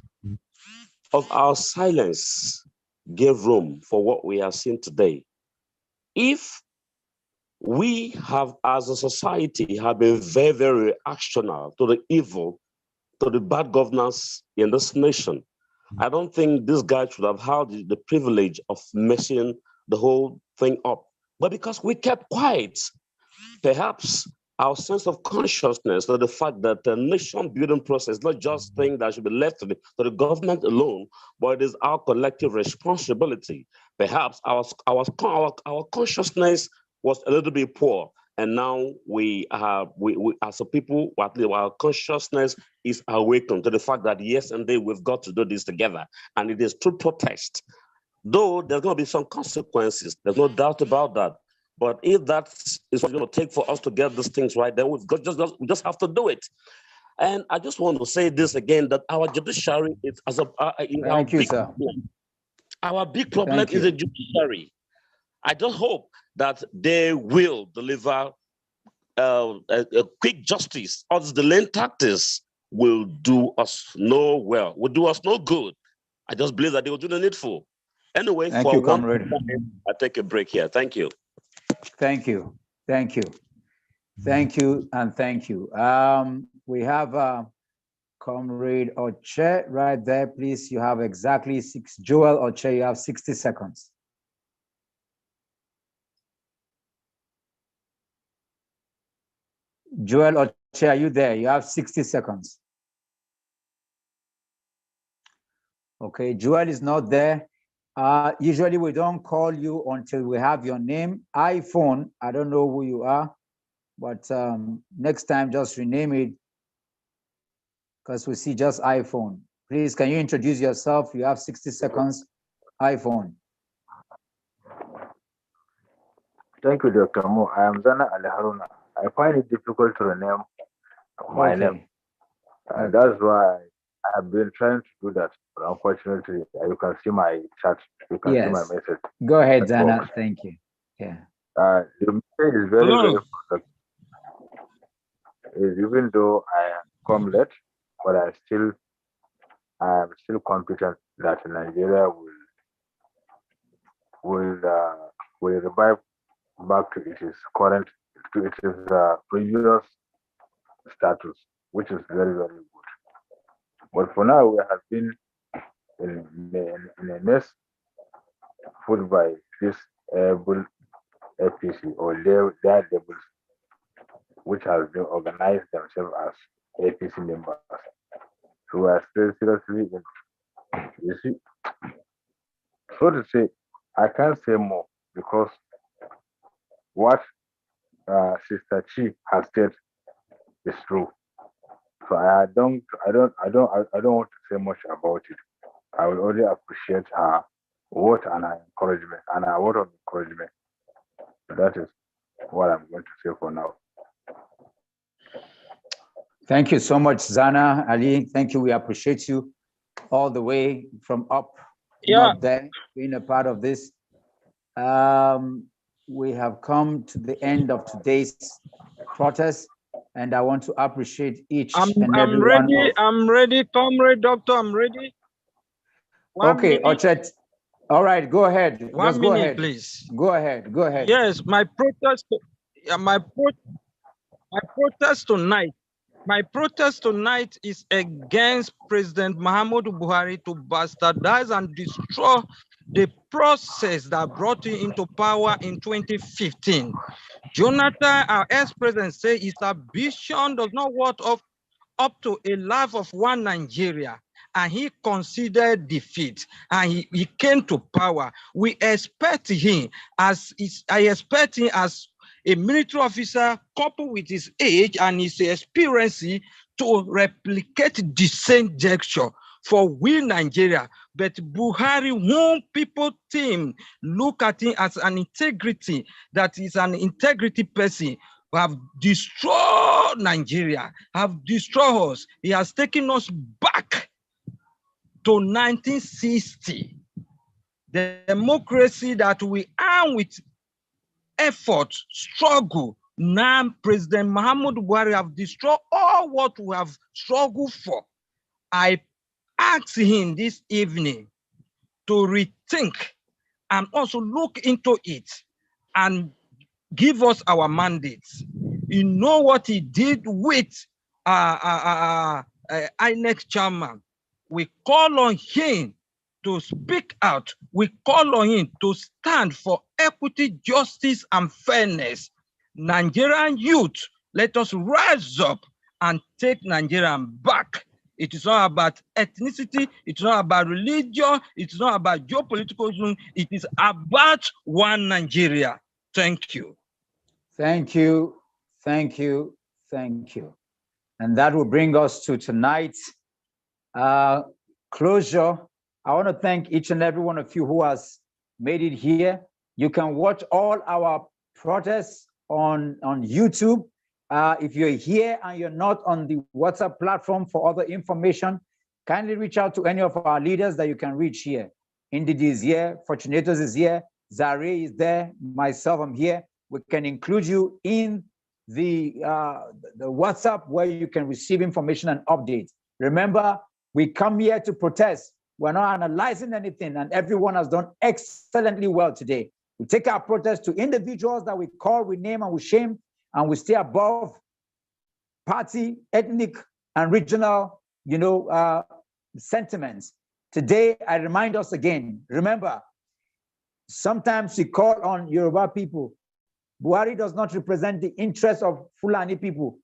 of our silence gave room for what we are seeing today. If we have, as a society, have been very, very reactionary to the evil, to the bad governance in this nation, I don't think this guy should have had the privilege of messing the whole thing up. But because we kept quiet, perhaps our sense of consciousness, or the fact that the nation building process is not just thing that should be left to the government alone, but it is our collective responsibility. Perhaps our consciousness was a little bit poor, and now we as a people, our consciousness is awakened to the fact that yes, indeed, we've got to do this together, and it is through protest. Though there's going to be some consequences, there's no doubt about that. But if that is what's going to take for us to get these things right, then we just have to do it. And I just want to say this again, that our judiciary is our big problem is the judiciary. I just hope that they will deliver a quick justice, or the delaying tactics will do us no good. I just believe that they will do the needful. Anyway, thank you, comrade. I take a break here. Thank you. Thank you. Thank you. Thank you and thank you. We have Comrade Oche right there. Please, you have exactly Joel Oche, you have 60 seconds. Joel Oche, are you there? You have 60 seconds. Okay, Joel is not there. Usually we don't call you until we have your name. iPhone, I don't know who you are, but next time just rename it because we see just iPhone. Please, can you introduce yourself? You have 60 seconds. iPhone. Thank you, Dr. Mo. I am Zana Ali Haruna. I find it difficult to rename my name. And that's why I have been trying to do that. But unfortunately, you can see my chat. You can see my message. Go ahead, Zana. Thank you. Yeah. The message is very, very important. Even though I come late, but I am still confident that Nigeria will revive back to its current, to its previous status, which is very, very good. But for now, we have been in a mess put by this able APC or their labels, which has been organized themselves as APC members. So we are still seriously in, you see, so to say, I can't say more because what Sister Chi has said is true. So I don't want to say much about it. I will only appreciate her word and her encouragement and her word of encouragement. So that is what I'm going to say for now. Thank you so much, Zana, Ali. Thank you. We appreciate you all the way from up north there, being a part of this. We have come to the end of today's protest, and I want to appreciate each and every one of... I'm ready, comrade doctor, I'm ready. Okay, Ochet. All right, go ahead. Just go ahead, please. Go ahead, go ahead. Yes, my protest tonight is against President Muhammadu Buhari to bastardize and destroy the process that brought him into power in 2015. Jonathan, our ex-president, said his ambition does not work up to a life of one Nigeria, and he considered defeat, and he came to power. We expect him as a military officer, coupled with his age and his experience, to replicate the same gesture for we Nigeria. But Buhari, whom people think look at him as an integrity, that is an integrity person, have destroyed Nigeria, have destroyed us. He has taken us back to 1960. The democracy that we are with effort, struggle. Now, President Muhammadu Buhari have destroyed all what we have struggled for. I ask him this evening to rethink and also look into it and give us our mandates. You know what he did with INEC chairman. We call on him to speak out. We call on him to stand for equity, justice, and fairness. Nigerian youth, let us rise up and take Nigeria back. It is not about ethnicity. It's not about religion. It's not about geopolitical. It is about one Nigeria. Thank you. Thank you. Thank you. Thank you. And that will bring us to tonight's closure. I want to thank each and every one of you who has made it here. You can watch all our protests on YouTube. If you're here and you're not on the WhatsApp platform for other information, kindly reach out to any of our leaders that you can reach here. Indidi is here, Fortunatus is here, Zare is there, myself, I'm here. We can include you in the WhatsApp where you can receive information and updates. Remember, we come here to protest. We're not analyzing anything, and everyone has done excellently well today. We take our protest to individuals that we call, we name, and we shame, and we stay above party, ethnic, and regional, sentiments. Today, I remind us again, remember, sometimes we call on Yoruba people. Buhari does not represent the interests of Fulani people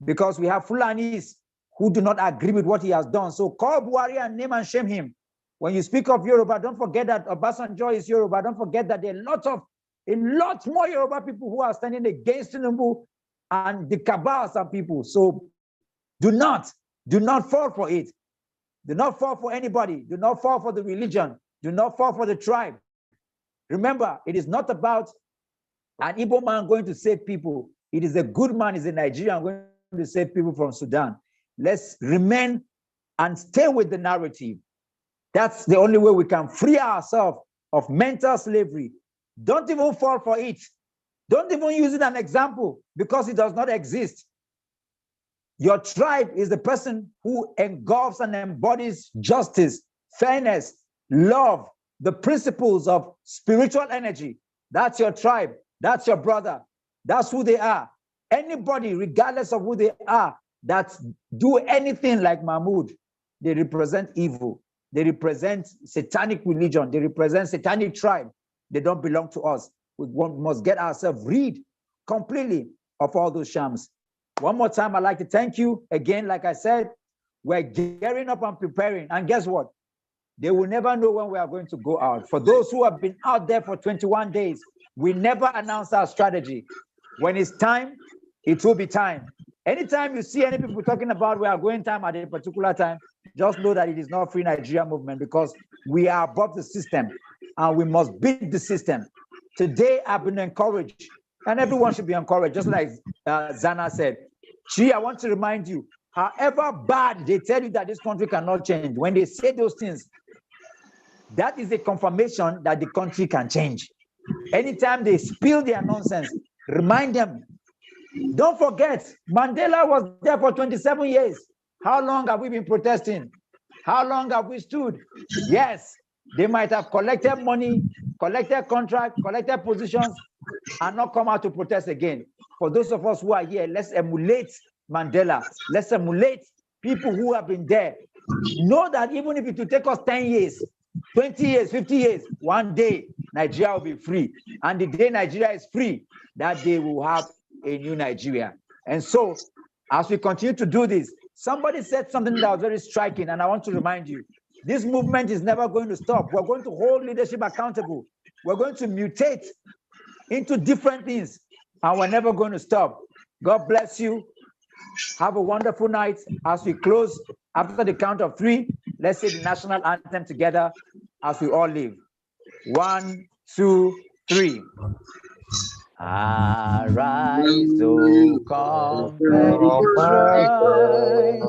because we have Fulanis who do not agree with what he has done. So call Buhari and name and shame him. When you speak of Yoruba, don't forget that Obasanjo is Yoruba. Don't forget that there are a lot more Yoruba people who are standing against Tinubu and the cabals of people. So do not fall for it. Do not fall for anybody. Do not fall for the religion. Do not fall for the tribe. Remember, it is not about an Igbo man going to save people. It is a good man, is a Nigerian going to save people from Sudan. Let's remain and stay with the narrative. That's the only way we can free ourselves of mental slavery. Don't even fall for it. Don't even use it as an example because it does not exist. Your tribe is the person who engulfs and embodies justice, fairness, love, the principles of spiritual energy. That's your tribe. That's your brother. That's who they are. Anybody, regardless of who they are, that do anything like Mahmoud, they represent evil. They represent satanic religion. They represent satanic tribe. They don't belong to us. We must get ourselves rid completely of all those shams. One more time, I'd like to thank you again. Like I said, we're gearing up and preparing. And guess what? They will never know when we are going to go out. For those who have been out there for 21 days, we never announce our strategy. When it's time, it will be time. Anytime you see any people talking about we are going time at a particular time, just know that it is not Free Nigeria movement, because we are above the system and we must beat the system. Today, I've been encouraged, and everyone should be encouraged, just like Zana said. I want to remind you, however bad they tell you that this country cannot change, when they say those things, that is a confirmation that the country can change. Anytime they spill their nonsense, remind them. Don't forget, Mandela was there for 27 years. How long have we been protesting? How long have we stood? Yes, they might have collected money, collected contract, collected positions, and not come out to protest again. For those of us who are here, let's emulate Mandela. Let's emulate people who have been there. Know that even if it will take us 10 years, 20 years, 50 years, one day Nigeria will be free. And the day Nigeria is free, that day we will have a new Nigeria. And so, as we continue to do this, somebody said something that was very striking, and I want to remind you, this movement is never going to stop. We're going to hold leadership accountable. We're going to mutate into different things, and we're never going to stop. God bless you. Have a wonderful night. As we close, after the count of 3, let's say the national anthem together as we all leave. 1, 2, 3. Arise, O conquering tribe,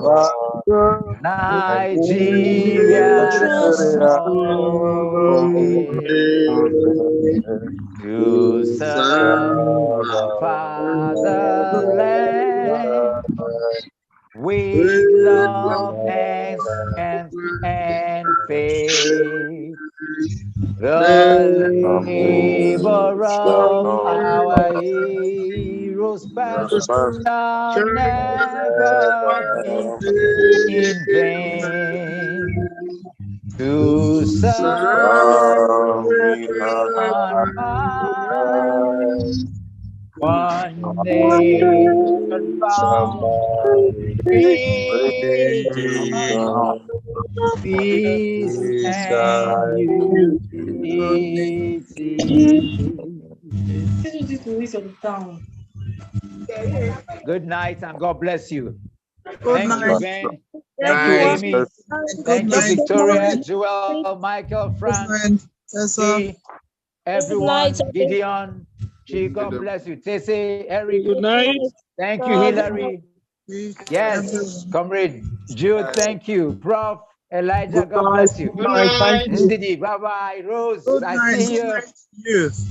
Nigeria, to serve the fatherland with love and faith. The labor of our heroes past shall never be in vain. To serve one nation bound, peace and unity. Good night and God bless you. Thank you, Ben. Thank you, Amy. Thank you, Victoria, Joel, Michael, Frank, everyone, Gideon. God bless you. Tese, Eric. Good night. Thank you, Hillary. Yes, Comrade Jude, thank you. Prof. Elijah, God bless you. Good night. Ndidi, bye-bye. Rose, I see you.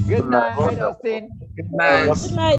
Good night, Austin. Good night. Good night.